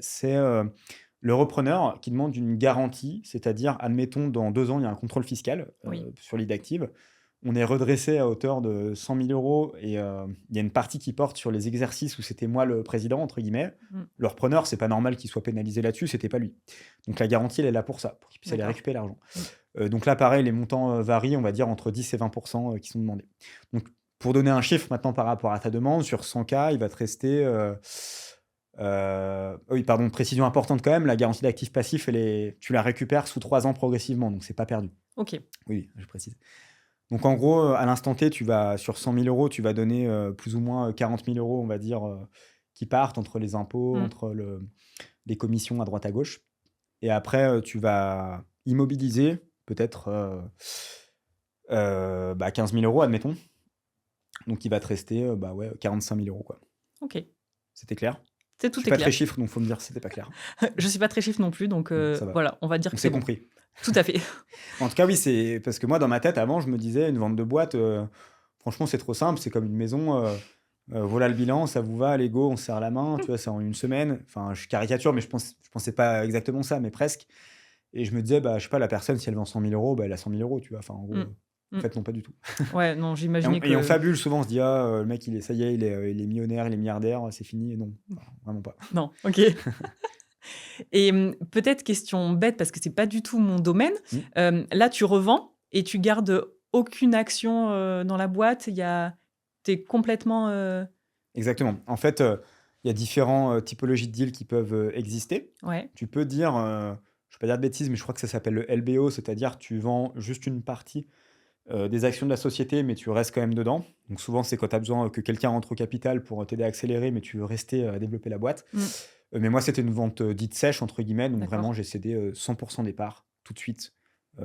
[SPEAKER 1] le repreneur qui demande une garantie, c'est-à-dire, admettons, dans 2 ans, il y a un contrôle fiscal,
[SPEAKER 3] Oui.
[SPEAKER 1] sur l'Idactive. On est redressé à hauteur de 100 000 € et il y a une partie qui porte sur les exercices où c'était «moi le président» entre guillemets.
[SPEAKER 3] Mmh.
[SPEAKER 1] Le repreneur, c'est pas normal qu'il soit pénalisé là-dessus, c'était pas lui. Donc la garantie, elle est là pour ça, pour qu'il puisse aller
[SPEAKER 3] D'accord.
[SPEAKER 1] récupérer l'argent.
[SPEAKER 3] Mmh.
[SPEAKER 1] Donc là, pareil, les montants, varient, on va dire entre 10 et 20 qui sont demandés. Donc pour donner un chiffre maintenant par rapport à ta demande, sur 100 K, il va te rester, oui, pardon, précision importante quand même, la garantie d'actifs passifs, tu la récupères sous 3 ans progressivement, donc c'est pas perdu.
[SPEAKER 3] OK.
[SPEAKER 1] Oui, je précise. Donc en gros, à l'instant T, tu vas sur 100 000 €, tu vas donner, plus ou moins, 40 000 €, on va dire, qui partent entre les impôts,
[SPEAKER 3] Mmh.
[SPEAKER 1] entre les commissions à droite à gauche et après, tu vas immobiliser peut-être, 15 000 € admettons. Donc il va te rester, ouais, 45 000 € quoi.
[SPEAKER 3] OK.
[SPEAKER 1] C'était clair?
[SPEAKER 3] C'est
[SPEAKER 1] Je
[SPEAKER 3] tout
[SPEAKER 1] suis
[SPEAKER 3] est
[SPEAKER 1] pas très
[SPEAKER 3] clair.
[SPEAKER 1] chiffre, donc faut me dire si c'était pas clair.
[SPEAKER 3] Je suis pas très chiffre non plus, donc
[SPEAKER 1] Bon, ça va.
[SPEAKER 3] voilà, on va dire
[SPEAKER 1] On
[SPEAKER 3] que c'est
[SPEAKER 1] s'est
[SPEAKER 3] bon.
[SPEAKER 1] compris.
[SPEAKER 3] Tout à fait.
[SPEAKER 1] En tout cas, oui, c'est parce que moi, dans ma tête, avant, je me disais: «Une vente de boîte, franchement, c'est trop simple, c'est comme une maison, voilà le bilan, ça vous va, allez go, on se serre la main», tu vois? C'est en une semaine. Enfin, je caricature, mais je pensais pas exactement ça, mais presque et je me disais: «Bah, je sais pas, la personne, si elle vend 100 000 €, bah, elle a 100 000 €», tu vois? Enfin, en gros,
[SPEAKER 3] Mmh.
[SPEAKER 1] en
[SPEAKER 3] Mmh.
[SPEAKER 1] fait, non, pas du tout
[SPEAKER 3] Ouais, non,
[SPEAKER 1] et on
[SPEAKER 3] j'imaginais
[SPEAKER 1] et on
[SPEAKER 3] que
[SPEAKER 1] fabule souvent, on se dit: «Ah, le mec, ça y est, il est millionnaire, il est milliardaire, c'est fini» et non, enfin, vraiment pas.
[SPEAKER 3] non, OK. Et peut-être question bête parce que c'est pas du tout mon domaine,
[SPEAKER 1] Mmh.
[SPEAKER 3] là, tu revends et tu gardes aucune action, dans la boîte? Tu es complètement,
[SPEAKER 1] Exactement. En fait, il y a différents, typologies de deals qui peuvent, exister.
[SPEAKER 3] ouais,
[SPEAKER 1] Tu peux dire, je ne vais pas dire de bêtises, mais je crois que ça s'appelle le LBO, c'est-à-dire tu vends juste une partie, des actions de la société, mais tu restes quand même dedans. Donc souvent, c'est quand tu as besoin que quelqu'un rentre au capital pour t'aider à accélérer, mais tu veux rester, à développer la boîte.
[SPEAKER 3] mmh,
[SPEAKER 1] Mais moi, c'était une vente, dite «sèche» entre guillemets, donc
[SPEAKER 3] d'accord,
[SPEAKER 1] vraiment j'ai cédé, 100 des parts tout de suite,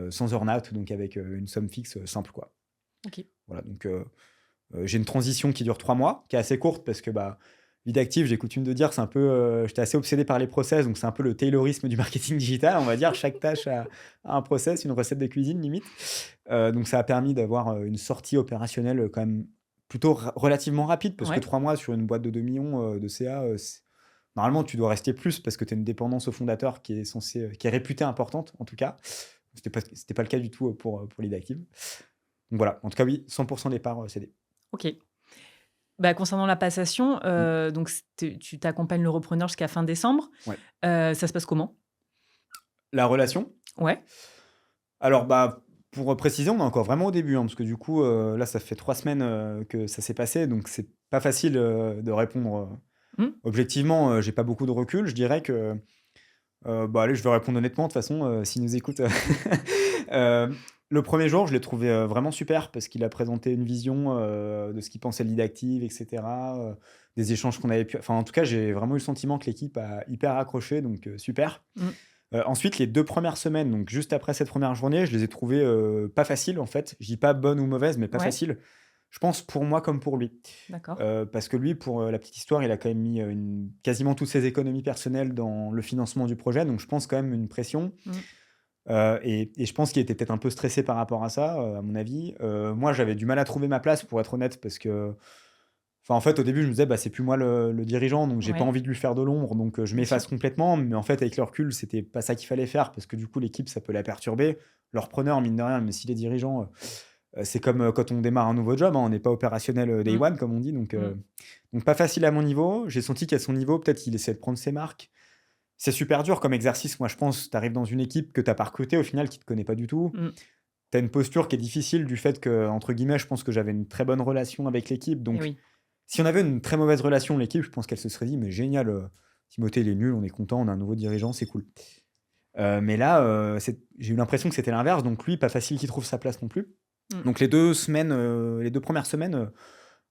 [SPEAKER 1] sans earn-out, donc avec, une somme fixe, simple quoi.
[SPEAKER 3] OK.
[SPEAKER 1] Voilà, donc j'ai une transition qui dure 3 mois, qui est assez courte parce que, vie d'active, j'ai coutume de dire, c'est un peu, j'étais assez obsédé par les process, donc c'est un peu le taylorisme du marketing digital, on va dire. Chaque tâche a un process, une recette de cuisine limite. Donc ça a permis d'avoir, une sortie opérationnelle, quand même plutôt relativement rapide parce que
[SPEAKER 3] Ouais,
[SPEAKER 1] 3 mois sur une boîte de 2 000 000 de CA, normalement tu dois rester plus parce que tu as une dépendance au fondateur qui est censée, qui est réputée importante en tout cas. C'était pas le cas du tout, pour l'Idactive. Donc voilà, en tout cas oui, 100 des parts, cédées.
[SPEAKER 3] OK. Bah, concernant la passation,
[SPEAKER 1] Mmh.
[SPEAKER 3] donc tu t'accompagnes le repreneur jusqu'à fin décembre.
[SPEAKER 1] Ouais.
[SPEAKER 3] Ça se passe comment?
[SPEAKER 1] La relation?
[SPEAKER 3] Ouais,
[SPEAKER 1] Alors, pour préciser, on est encore vraiment au début, hein, parce que du coup, là, ça fait 3 semaines, que ça s'est passé, donc c'est pas facile, de répondre,
[SPEAKER 3] mmh,
[SPEAKER 1] objectivement, j'ai pas beaucoup de recul. Je dirais que, allez, je vais répondre honnêtement, de toute façon, s'il nous écoute. Le premier jour, je l'ai trouvé, vraiment super parce qu'il a présenté une vision, de ce qu'il pensait de l'Idactive et cetera, des échanges qu'on avait pu enfin, en tout cas, j'ai vraiment eu le sentiment que l'équipe a hyper accroché, donc super.
[SPEAKER 3] mmh,
[SPEAKER 1] Ensuite, les 2 premières semaines, donc juste après cette première journée, je les ai trouvées, pas faciles, en fait. Je dis pas bonnes ou mauvaises, mais pas
[SPEAKER 3] ouais,
[SPEAKER 1] faciles. Je pense pour moi comme pour lui.
[SPEAKER 3] d'accord,
[SPEAKER 1] Parce que lui, pour, la petite histoire, il a quand même mis, quasiment toutes ses économies personnelles dans le financement du projet, donc je pense quand même une pression.
[SPEAKER 3] mmh,
[SPEAKER 1] Et je pense qu'il était peut-être un peu stressé par rapport à ça, à mon avis. Moi, j'avais du mal à trouver ma place, pour être honnête, parce que Enfin, en fait, au début, je me disais, bah, c'est plus moi le dirigeant, donc j'ai pas
[SPEAKER 3] Ouais,
[SPEAKER 1] envie de lui faire de l'ombre, donc je
[SPEAKER 3] bien sûr.
[SPEAKER 1] m'efface complètement. Mais en fait, avec le recul, c'était pas ça qu'il fallait faire, parce que du coup, l'équipe, ça peut la perturber. Le repreneur, mine de rien, mais s'il est dirigeant, c'est comme quand on démarre un nouveau job, hein, on n'est pas opérationnel day
[SPEAKER 3] Mmh,
[SPEAKER 1] one, comme on dit,
[SPEAKER 3] mmh,
[SPEAKER 1] donc pas facile à mon niveau. J'ai senti qu'à son niveau, peut-être il essaie de prendre ses marques. C'est super dur comme exercice, moi je pense. Tu arrives dans une équipe que tu pas recrutée au final, qui te connaît pas du tout.
[SPEAKER 3] mmh
[SPEAKER 1] Tu as une posture qui est difficile du fait que, entre guillemets, je pense que j'avais une très bonne relation avec l'équipe.
[SPEAKER 3] et
[SPEAKER 1] Donc
[SPEAKER 3] oui.
[SPEAKER 1] si on avait une très mauvaise relation, l'équipe, je pense qu'elle se serait dit, mais génial, Timothée il est nul, on est content, on a un nouveau dirigeant, c'est cool. Mais là, j'ai eu l'impression que c'était l'inverse, donc lui, pas facile qu'il trouve sa place non plus.
[SPEAKER 3] Mmh,
[SPEAKER 1] Donc les 2 premières semaines,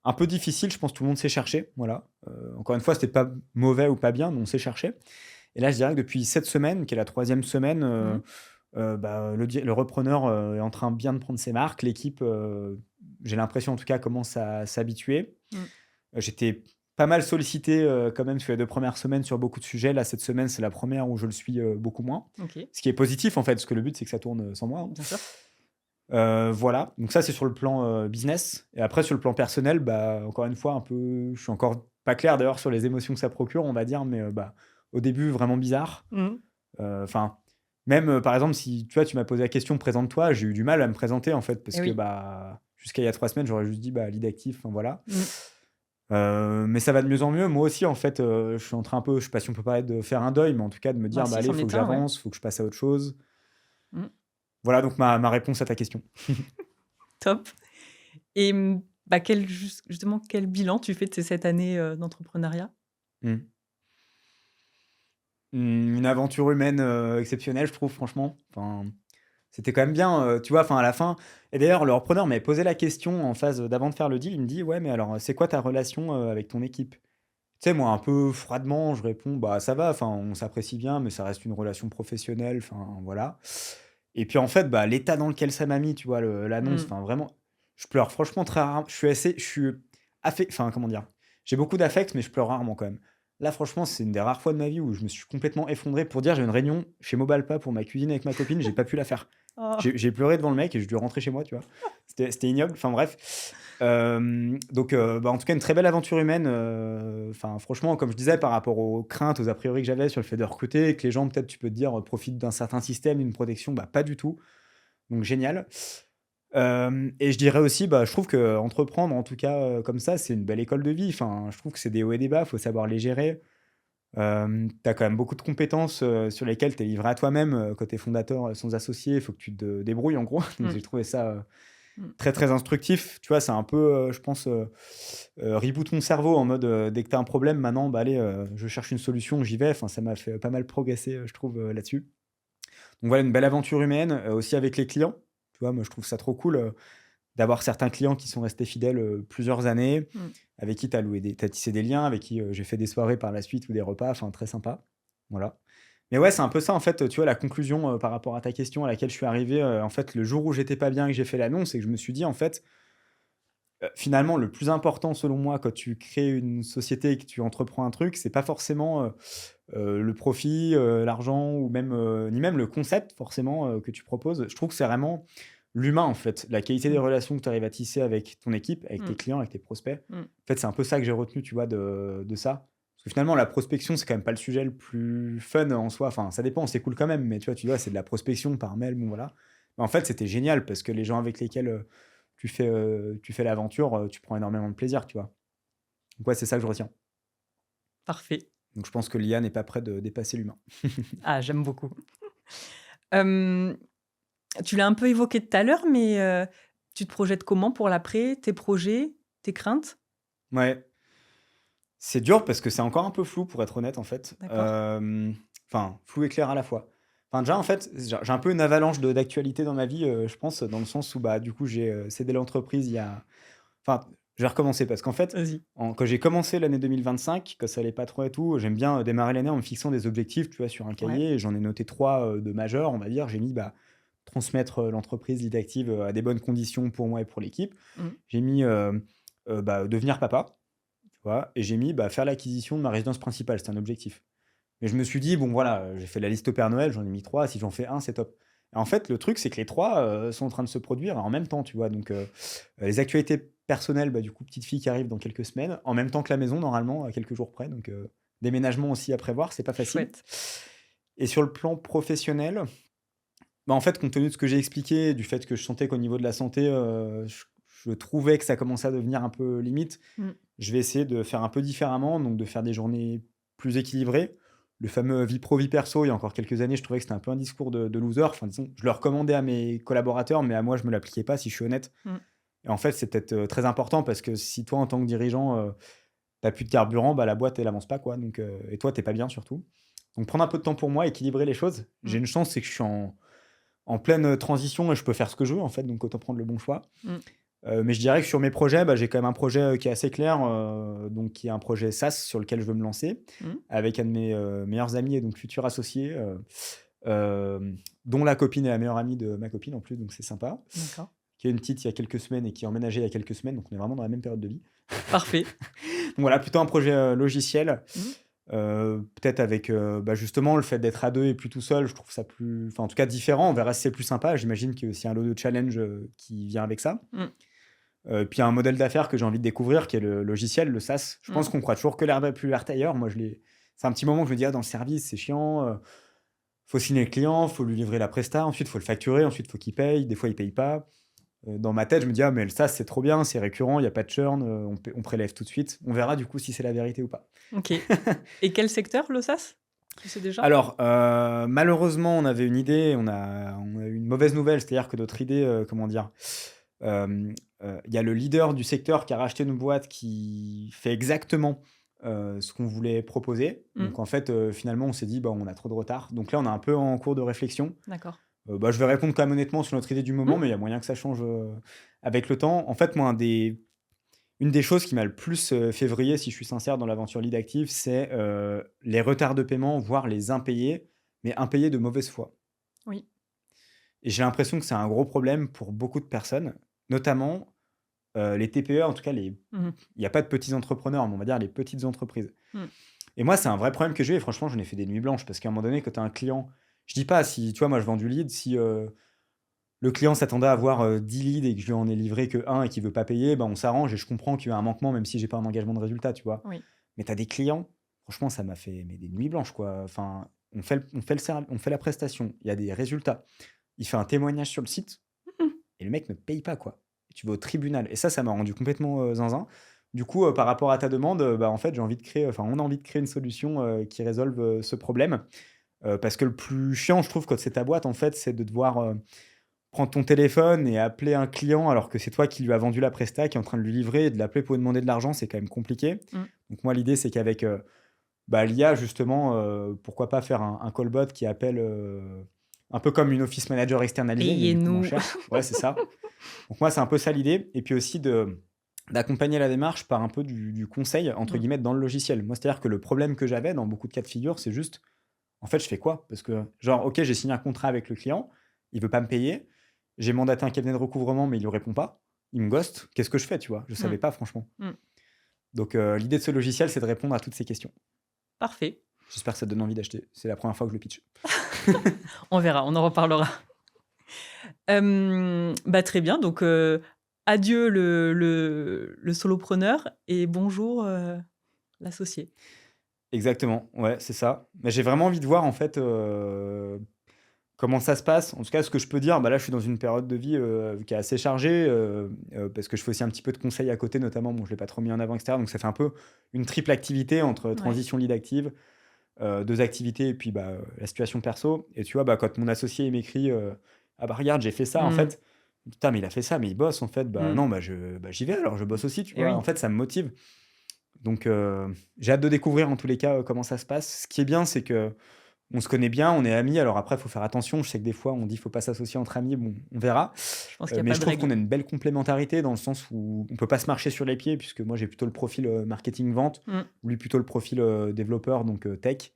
[SPEAKER 1] un peu difficiles, je pense que tout le monde s'est cherché, voilà. Encore une fois, c'était pas mauvais ou pas bien, mais on s'est cherché. Et là, je dirais que depuis cette semaine, qui est la troisième semaine,
[SPEAKER 3] mmh,
[SPEAKER 1] bah, le repreneur, est en train bien de prendre ses marques. L'équipe, j'ai l'impression en tout cas, commence à s'habituer.
[SPEAKER 3] mmh.
[SPEAKER 1] J'étais pas mal sollicité, quand même sur les 2 premières semaines sur beaucoup de sujets. Là, cette semaine, c'est la première où je le suis, beaucoup moins.
[SPEAKER 3] OK,
[SPEAKER 1] Ce qui est positif en fait, parce que le but, c'est que ça tourne, sans moi, hein.
[SPEAKER 3] bien sûr.
[SPEAKER 1] Voilà, donc ça, c'est sur le plan, business et après sur le plan personnel, bah, encore une fois, un peu je suis encore pas clair d'ailleurs sur les émotions que ça procure, on va dire, mais bah, au début, vraiment bizarre.
[SPEAKER 3] Mmh.
[SPEAKER 1] Enfin, même, par exemple, si tu vois, tu m'as posé la question: «Présente-toi», j'ai eu du mal à me présenter, en fait, parce
[SPEAKER 3] Et
[SPEAKER 1] que,
[SPEAKER 3] oui.
[SPEAKER 1] bah, jusqu'à il y a 3 semaines, j'aurais juste dit: «Bah, lead actif», enfin voilà.
[SPEAKER 3] Mmh.
[SPEAKER 1] Mais ça va de mieux en mieux. Moi aussi, en fait, je suis en train un peu, je sais pas si on peut parler de faire un deuil, mais en tout cas de me
[SPEAKER 3] Bah
[SPEAKER 1] dire: «Bah,
[SPEAKER 3] si,
[SPEAKER 1] allez, il
[SPEAKER 3] c'en
[SPEAKER 1] faut que
[SPEAKER 3] est un, ouais.
[SPEAKER 1] j'avance, il faut que je passe à autre chose».
[SPEAKER 3] Mmh.
[SPEAKER 1] Voilà donc ma réponse à ta question.
[SPEAKER 3] Top. Et bah, justement, quel bilan tu fais de ces 7 années, d'entrepreneuriat?
[SPEAKER 1] Mmh. Une aventure humaine, exceptionnelle, je trouve, franchement. Enfin, c'était quand même bien, tu vois? Enfin, à la fin et d'ailleurs, le repreneur m'avait posé la question en phase d'avant de faire le deal. Il me dit: «Ouais, mais alors, c'est quoi ta relation, avec ton équipe?» Tu sais, moi, un peu froidement, je réponds: «Bah, ça va, enfin, on s'apprécie bien, mais ça reste une relation professionnelle, enfin, voilà». Et puis, en fait, bah, l'état dans lequel ça m'a mis, tu vois? L'annonce,
[SPEAKER 3] Mmh.
[SPEAKER 1] enfin, vraiment, je pleure franchement très rare je suis enfin, comment dire? J'ai beaucoup d'affect, mais je pleure rarement quand même. Là, franchement, c'est une des rares fois de ma vie où je me suis complètement effondré. Pour dire, j'ai une réunion chez Mobalpa pour ma cuisine avec ma copine, j'ai pas pu la faire.
[SPEAKER 3] Oh!
[SPEAKER 1] J'ai pleuré devant le mec et j'ai dû rentrer chez moi, tu vois? C'était ignoble, enfin bref. Donc bah, en tout cas, une très belle aventure humaine, enfin franchement, comme je disais, par rapport aux craintes, aux a priori que j'avais sur le fait de recruter, que les gens peut-être, tu peux te dire, profitent d'un certain système, d'une protection, bah, pas du tout. Donc génial. Et je dirais aussi, bah, je trouve qu'entreprendre en tout cas, comme ça, c'est une belle école de vie. Enfin, je trouve que c'est des hauts et des bas, faut savoir les gérer. Tu as quand même beaucoup de compétences, sur lesquelles tu es livré à toi-même, quand tu es fondateur, sans associé, il faut que tu te débrouilles en gros. Donc
[SPEAKER 3] Mmh.
[SPEAKER 1] j'ai trouvé ça,
[SPEAKER 3] Mmh.
[SPEAKER 1] très, très instructif. Tu vois, c'est un peu, je pense, reboot mon cerveau en mode, dès que tu as un problème maintenant, bah, allez, je cherche une solution, j'y vais. Enfin, ça m'a fait pas mal progresser, je trouve, là-dessus. Donc voilà, une belle aventure humaine, aussi avec les clients. Tu vois, moi je trouve ça trop cool, d'avoir certains clients qui sont restés fidèles, plusieurs années,
[SPEAKER 3] Mmh.
[SPEAKER 1] avec qui tu as tissé des liens, avec qui, j'ai fait des soirées par la suite ou des repas, enfin très sympa. Voilà. Mais ouais, c'est un peu ça en fait, tu vois la conclusion, par rapport à ta question à laquelle je suis arrivé, en fait, le jour où j'étais pas bien et que j'ai fait l'annonce et que je me suis dit en fait, finalement le plus important selon moi quand tu crées une société et que tu entreprends un truc, c'est pas forcément, le profit, l'argent ou même, ni même le concept forcément, que tu proposes. Je trouve que c'est vraiment l'humain, en fait, la qualité des
[SPEAKER 3] Mmh.
[SPEAKER 1] relations que tu arrives à tisser avec ton équipe, avec tes
[SPEAKER 3] Mmh.
[SPEAKER 1] clients, avec tes prospects.
[SPEAKER 3] Mmh.
[SPEAKER 1] En fait, c'est un peu ça que j'ai retenu, tu vois, de ça. Parce que finalement, la prospection, c'est quand même pas le sujet le plus fun en soi. Enfin, ça dépend, c'est cool quand même, mais tu vois, c'est de la prospection par mail, bon voilà. Mais en fait, c'était génial parce que les gens avec lesquels, tu fais l'aventure, tu prends énormément de plaisir, tu vois? Donc ouais, c'est ça que je retiens.
[SPEAKER 3] Parfait.
[SPEAKER 1] Donc je pense que l'IA n'est pas près de dépasser l'humain.
[SPEAKER 3] Ah, j'aime beaucoup. Hem, Tu l'as un peu évoqué tout à l'heure, mais tu te projettes comment pour l'après? Tes projets, tes craintes?
[SPEAKER 1] Ouais. C'est dur parce que c'est encore un peu flou pour être honnête en fait.
[SPEAKER 3] D'accord.
[SPEAKER 1] Enfin, flou et clair à la fois. Enfin déjà en fait, j'ai un peu une avalanche d'actualité dans ma vie, je pense, dans le sens où, bah, du coup j'ai, cédé l'entreprise il y a enfin, je vais recommencer parce qu'en fait,
[SPEAKER 3] Vas-y.
[SPEAKER 1] quand j'ai commencé l'année 2025, que ça allait pas trop et tout, j'aime bien, démarrer l'année en me fixant des objectifs, tu vois, sur un
[SPEAKER 3] Ouais.
[SPEAKER 1] cahier et j'en ai noté 3 de majeurs, on va dire. J'ai mis, bah, transmettre, l'entreprise Lead Active, à des bonnes conditions pour moi et pour l'équipe.
[SPEAKER 3] Mmh.
[SPEAKER 1] J'ai mis, bah, devenir papa. Tu vois? Et j'ai mis, bah, faire l'acquisition de ma résidence principale, c'était un objectif. Mais je me suis dit: «Bon voilà, j'ai fait la liste au Père Noël, j'en ai mis 3. Si j'en fais un, c'est top». Et en fait, le truc, c'est que les 3 sont en train de se produire en même temps, tu vois? Donc les actualités personnel, du coup, petite fille qui arrive dans quelques semaines, en même temps que la maison, normalement, à quelques jours près. Donc, déménagement aussi à prévoir, c'est pas facile.
[SPEAKER 3] Chouette.
[SPEAKER 1] Et sur le plan professionnel, en fait, compte tenu de ce que j'ai expliqué, du fait que je sentais qu'au niveau de la santé, je trouvais que ça commençait à devenir un peu limite,
[SPEAKER 3] Mmh.
[SPEAKER 1] je vais essayer de faire un peu différemment, donc de faire des journées plus équilibrées. Le fameux vie pro, vie perso, il y a encore quelques années, je trouvais que c'était un peu un discours de loser. Enfin, disons, je le recommandais à mes collaborateurs, mais à moi, je me l'appliquais pas, si je suis honnête.
[SPEAKER 3] Mmh.
[SPEAKER 1] Et en fait, c'est peut-être très important parce que si toi, en tant que dirigeant, t'as plus de carburant, la boîte, elle avance pas, quoi. Donc, et toi, t'es pas bien surtout. Donc, prendre un peu de temps pour moi, équilibrer les choses. J'ai
[SPEAKER 3] Mmh.
[SPEAKER 1] une chance, c'est que je suis en pleine transition et je peux faire ce que je veux, en fait, donc autant prendre le bon choix.
[SPEAKER 3] Mmh.
[SPEAKER 1] Mais je dirais que sur mes projets, j'ai quand même un projet qui est assez clair, donc qui est un projet SaaS sur lequel je veux me lancer,
[SPEAKER 3] Mmh.
[SPEAKER 1] avec un de mes meilleurs amis et donc futur associé, dont la copine est la meilleure amie de ma copine en plus, donc c'est sympa.
[SPEAKER 3] D'accord.
[SPEAKER 1] Qui a une petite il y a quelques semaines et qui a emménagé il y a quelques semaines, donc on est vraiment dans la même période de vie.
[SPEAKER 3] Parfait.
[SPEAKER 1] Donc voilà, plutôt un projet logiciel.
[SPEAKER 3] Mmh.
[SPEAKER 1] Peut-être avec justement le fait d'être à deux et plus tout seul, je trouve ça plus, enfin en tout cas différent. On verra si c'est plus sympa. J'imagine qu'il y a aussi un lot de challenge qui vient avec ça.
[SPEAKER 3] Mmh.
[SPEAKER 1] Puis il y a un modèle d'affaires que j'ai envie de découvrir qui est le logiciel, le SaaS. Je pense
[SPEAKER 3] Mmh.
[SPEAKER 1] qu'on croit toujours que l'herbe est plus verte ailleurs. Moi, c'est un petit moment que je me dis, dans le service, c'est chiant. Faut signer le client, faut lui livrer la presta, ensuite faut le facturer, ensuite faut qu'il paye. Des fois, il paye pas. Dans ma tête, je me dis, mais le SaaS, c'est trop bien, c'est récurrent, il n'y a pas de churn, on prélève tout de suite. On verra du coup si c'est la vérité ou pas.
[SPEAKER 3] Ok. Et quel secteur, le SaaS? Tu sais déjà?
[SPEAKER 1] Alors, malheureusement, on avait une idée, on a eu une mauvaise nouvelle, c'est-à-dire que notre idée, comment dire, il y a le leader du secteur qui a racheté une boîte qui fait exactement ce qu'on voulait proposer.
[SPEAKER 3] Mmh.
[SPEAKER 1] Donc en fait, finalement, on s'est dit, on a trop de retard. Donc là, on est un peu en cours de réflexion.
[SPEAKER 3] D'accord.
[SPEAKER 1] Je vais répondre quand même honnêtement sur notre idée du moment, mais il y a moyen que ça change avec le temps. En fait, moi, une des choses qui m'a le plus fait vriller, si je suis sincère, dans l'aventure Lead Active, c'est les retards de paiement, voire les impayés, mais impayés de mauvaise foi.
[SPEAKER 3] Oui.
[SPEAKER 1] Et j'ai l'impression que c'est un gros problème pour beaucoup de personnes, notamment les TPE, en tout cas, il
[SPEAKER 3] Mmh.
[SPEAKER 1] n'y a pas de petits entrepreneurs, mais on va dire les petites entreprises.
[SPEAKER 3] Mmh.
[SPEAKER 1] Et moi, c'est un vrai problème que j'ai, et franchement, j'en ai fait des nuits blanches, parce qu'à un moment donné, quand tu as un client, je dis pas, si, tu vois, moi, je vends du lead, si le client s'attendait à avoir 10 leads et que je lui en ai livré que un et qu'il veut pas payer, on s'arrange et je comprends qu'il y a un manquement, même si j'ai pas un engagement de résultat, tu vois.
[SPEAKER 3] Oui.
[SPEAKER 1] Mais tu as des clients, franchement, ça m'a fait des nuits blanches, quoi. Enfin, on fait la prestation, il y a des résultats. Il fait un témoignage sur le site
[SPEAKER 3] Mmh.
[SPEAKER 1] et le mec ne paye pas, quoi. Et tu vas au tribunal. Et ça m'a rendu complètement zinzin. Du coup, par rapport à ta demande, en fait, on a envie de créer une solution qui résolve ce problème. Parce que le plus chiant, je trouve, quand c'est ta boîte, en fait, c'est de devoir prendre ton téléphone et appeler un client alors que c'est toi qui lui as vendu la presta, qui est en train de lui livrer, et de l'appeler pour lui demander de l'argent, c'est quand même compliqué.
[SPEAKER 3] Mmh.
[SPEAKER 1] Donc moi, l'idée, c'est qu'avec l'IA, justement, pourquoi pas faire un callbot qui appelle un peu comme une office manager externalisée, mais du coup moins
[SPEAKER 3] Payez-nous.
[SPEAKER 1] cher. Ouais, c'est ça. Donc moi, c'est un peu ça l'idée. Et puis aussi d'accompagner la démarche par un peu du conseil, entre
[SPEAKER 3] Mmh.
[SPEAKER 1] guillemets, dans le logiciel. Moi, c'est-à-dire que le problème que j'avais dans beaucoup de cas de figure, c'est juste, en fait, je fais quoi? Parce que, genre, ok, j'ai signé un contrat avec le client, il veut pas me payer. J'ai mandaté un cabinet de recouvrement, mais il ne répond pas. Il me ghost. Qu'est-ce que je fais, tu vois? Je ne savais
[SPEAKER 3] Mmh.
[SPEAKER 1] pas, franchement.
[SPEAKER 3] Mmh.
[SPEAKER 1] Donc, l'idée de ce logiciel, c'est de répondre à toutes ces questions.
[SPEAKER 3] Parfait.
[SPEAKER 1] J'espère que ça te donne envie d'acheter. C'est la première fois que je le pitch.
[SPEAKER 3] On verra, on en reparlera. Très bien, donc adieu le solopreneur et bonjour l'associé.
[SPEAKER 1] Exactement, ouais, c'est ça. Mais j'ai vraiment envie de voir, en fait, comment ça se passe. En tout cas, ce que je peux dire, là, je suis dans une période de vie qui est assez chargée, parce que je fais aussi un petit peu de conseils à côté, notamment. Bon, je ne l'ai pas trop mis en avant, etc. Donc, ça fait un peu une triple activité entre
[SPEAKER 3] Ouais.
[SPEAKER 1] transition lead active, 2 activités, et puis la situation perso. Et tu vois, quand mon associé il m'écrit ah regarde, j'ai fait ça, en
[SPEAKER 3] Mmh.
[SPEAKER 1] fait. Putain, mais il a fait ça, mais il bosse, en fait.
[SPEAKER 3] Mmh.
[SPEAKER 1] Non, j'y vais, alors je bosse aussi, tu
[SPEAKER 3] Eh
[SPEAKER 1] vois.
[SPEAKER 3] oui.
[SPEAKER 1] En fait, ça me motive. Donc, j'ai hâte de découvrir, en tous les cas, comment ça se passe. Ce qui est bien, c'est que on se connaît bien, on est amis. Alors après, il faut faire attention. Je sais que des fois, on dit faut pas s'associer entre amis. Bon, on verra.
[SPEAKER 3] Je pense qu'il y a
[SPEAKER 1] Mais
[SPEAKER 3] pas
[SPEAKER 1] je
[SPEAKER 3] de
[SPEAKER 1] trouve qu'on a
[SPEAKER 3] règle.
[SPEAKER 1] une belle complémentarité dans le sens où on peut pas se marcher sur les pieds, puisque moi, j'ai plutôt le profil marketing-vente,
[SPEAKER 3] Mmh.
[SPEAKER 1] lui plutôt le profil développeur, donc tech.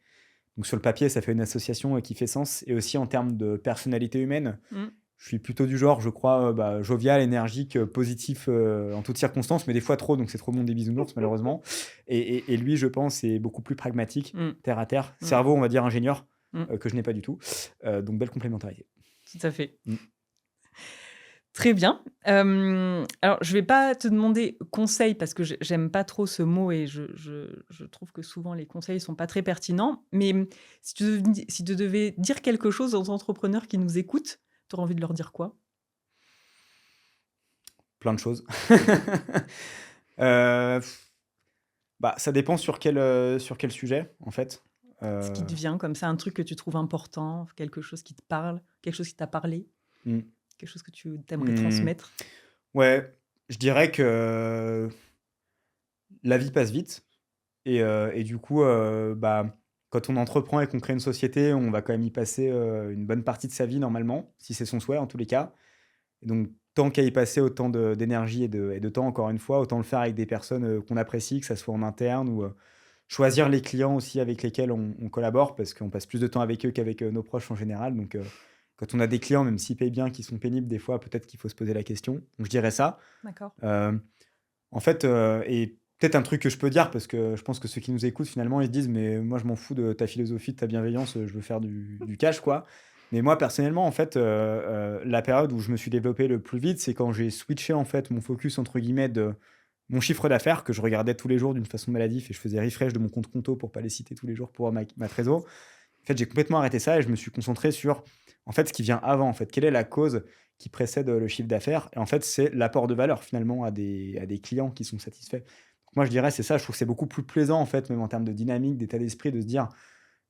[SPEAKER 1] Donc sur le papier, ça fait une association qui fait sens. Et aussi en termes de personnalité humaine,
[SPEAKER 3] Mmh.
[SPEAKER 1] je suis plutôt du genre, je crois, jovial, énergique, positif en toutes circonstances, mais des fois trop, donc c'est trop le monde des bisounours, malheureusement. Et lui, je pense, est beaucoup plus pragmatique,
[SPEAKER 3] Mmh.
[SPEAKER 1] terre à terre.
[SPEAKER 3] Mmh.
[SPEAKER 1] Cerveau, on va dire ingénieur,
[SPEAKER 3] Mmh.
[SPEAKER 1] que je n'ai pas du tout. Donc belle complémentarité.
[SPEAKER 3] Tout à fait.
[SPEAKER 1] Mmh.
[SPEAKER 3] Très bien. Alors, je vais pas te demander conseil parce que j'aime pas trop ce mot et je trouve que souvent les conseils sont pas très pertinents. Mais si tu devais dire quelque chose aux entrepreneurs qui nous écoutent, tu aurais envie de leur dire quoi?
[SPEAKER 1] Plein de choses. Heu, Bah, ça dépend sur quel sujet, en fait.
[SPEAKER 3] Ce qui te vient comme ça, un truc que tu trouves important, quelque chose qui te parle, quelque chose qui t'a parlé,
[SPEAKER 1] Mmh.
[SPEAKER 3] quelque chose que tu aimerais
[SPEAKER 1] Mmh.
[SPEAKER 3] transmettre?
[SPEAKER 1] Ouais, je dirais que la vie passe vite et du coup, bah, quand on entreprend et qu'on crée une société, on va quand même y passer, une bonne partie de sa vie normalement, si c'est son souhait en tous les cas. Et donc tant qu'à y passer autant d'énergie et de temps, encore une fois, autant le faire avec des personnes, qu'on apprécie, que ça soit en interne ou, choisir les clients aussi avec lesquels on collabore parce qu'on passe plus de temps avec eux qu'avec, nos proches en général. Donc, quand on a des clients, même s'ils payent bien, qui sont pénibles, des fois, peut-être qu'il faut se poser la question. Donc je dirais ça.
[SPEAKER 3] D'accord.
[SPEAKER 1] Hem, En fait, et peut-être un truc que je peux dire parce que je pense que ceux qui nous écoutent finalement, ils se disent: «Mais moi je m'en fous de ta philosophie, de ta bienveillance, je veux faire du cash quoi». Mais moi personnellement en fait, la période où je me suis développé le plus vite, c'est quand j'ai switché en fait mon «focus» entre guillemets de mon chiffre d'affaires que je regardais tous les jours d'une façon maladif et je faisais refresh de mon compte conto pour pas les citer tous les jours pour avoir ma trésor. En fait, j'ai complètement arrêté ça et je me suis concentré sur, en fait, ce qui vient avant, en fait. Quelle est la cause qui précède, le chiffre d'affaires? Et en fait, c'est l'apport de valeur finalement à des clients qui sont satisfaits. Donc moi, je dirais, c'est ça, je trouve que c'est beaucoup plus plaisant, en fait, même en termes de dynamique, d'état d'esprit, de se dire: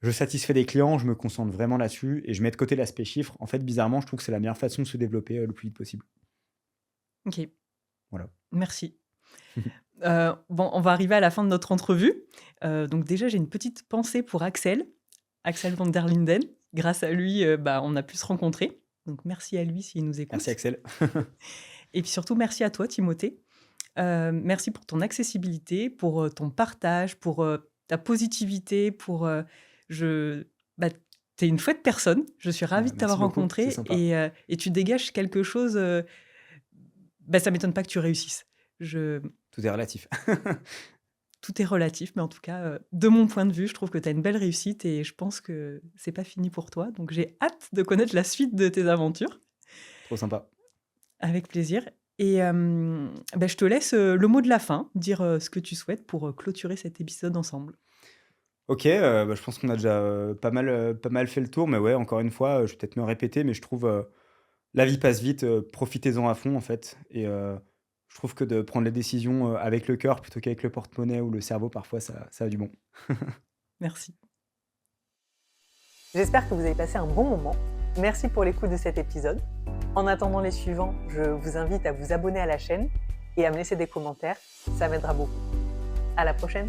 [SPEAKER 1] «Je satisfais des clients, je me concentre vraiment là-dessus et je mets de côté l'aspect chiffre». En fait, bizarrement, je trouve que c'est la meilleure façon de se développer, le plus vite possible.
[SPEAKER 3] OK,
[SPEAKER 1] Voilà.
[SPEAKER 3] merci. Bon, on va arriver à la fin de notre entrevue. Donc déjà, j'ai une petite pensée pour Axel, Axel van der Linden. Grâce à lui, bah, on a pu se rencontrer. Donc merci à lui s'il nous
[SPEAKER 1] Merci
[SPEAKER 3] écoute.
[SPEAKER 1] Axel.
[SPEAKER 3] Et puis surtout, merci à toi, Timothée. Merci pour ton accessibilité, pour, ton partage, pour, ta positivité, pour, je bah, tu es une chouette personne. Je suis ravie de
[SPEAKER 1] Merci
[SPEAKER 3] t'avoir
[SPEAKER 1] beaucoup, c'est
[SPEAKER 3] rencontré
[SPEAKER 1] sympa.
[SPEAKER 3] et tu dégages quelque chose, bah, ça m'étonne pas que tu réussisses. Je
[SPEAKER 1] Tout est relatif.
[SPEAKER 3] Tout est relatif, mais en tout cas, de mon point de vue, je trouve que tu as une belle réussite et je pense que c'est pas fini pour toi. Donc j'ai hâte de connaître la suite de tes aventures.
[SPEAKER 1] Trop sympa.
[SPEAKER 3] Avec plaisir et bah, je te laisse, le mot de la fin, dire, ce que tu souhaites pour, clôturer cet épisode ensemble.
[SPEAKER 1] OK, bah, je pense qu'on a déjà, pas mal fait le tour, mais ouais, encore une fois, je vais peut-être me répéter, mais je trouve, la vie passe vite, profitez-en à fond, en fait et je trouve que de prendre les décisions, avec le cœur plutôt qu'avec le porte-monnaie ou le cerveau, parfois ça a du bon.
[SPEAKER 3] Merci.
[SPEAKER 2] J'espère que vous avez passé un bon moment. Merci pour l'écoute de cet épisode. En attendant les suivants, je vous invite à vous abonner à la chaîne et à me laisser des commentaires. Ça m'aidera beaucoup. À la prochaine!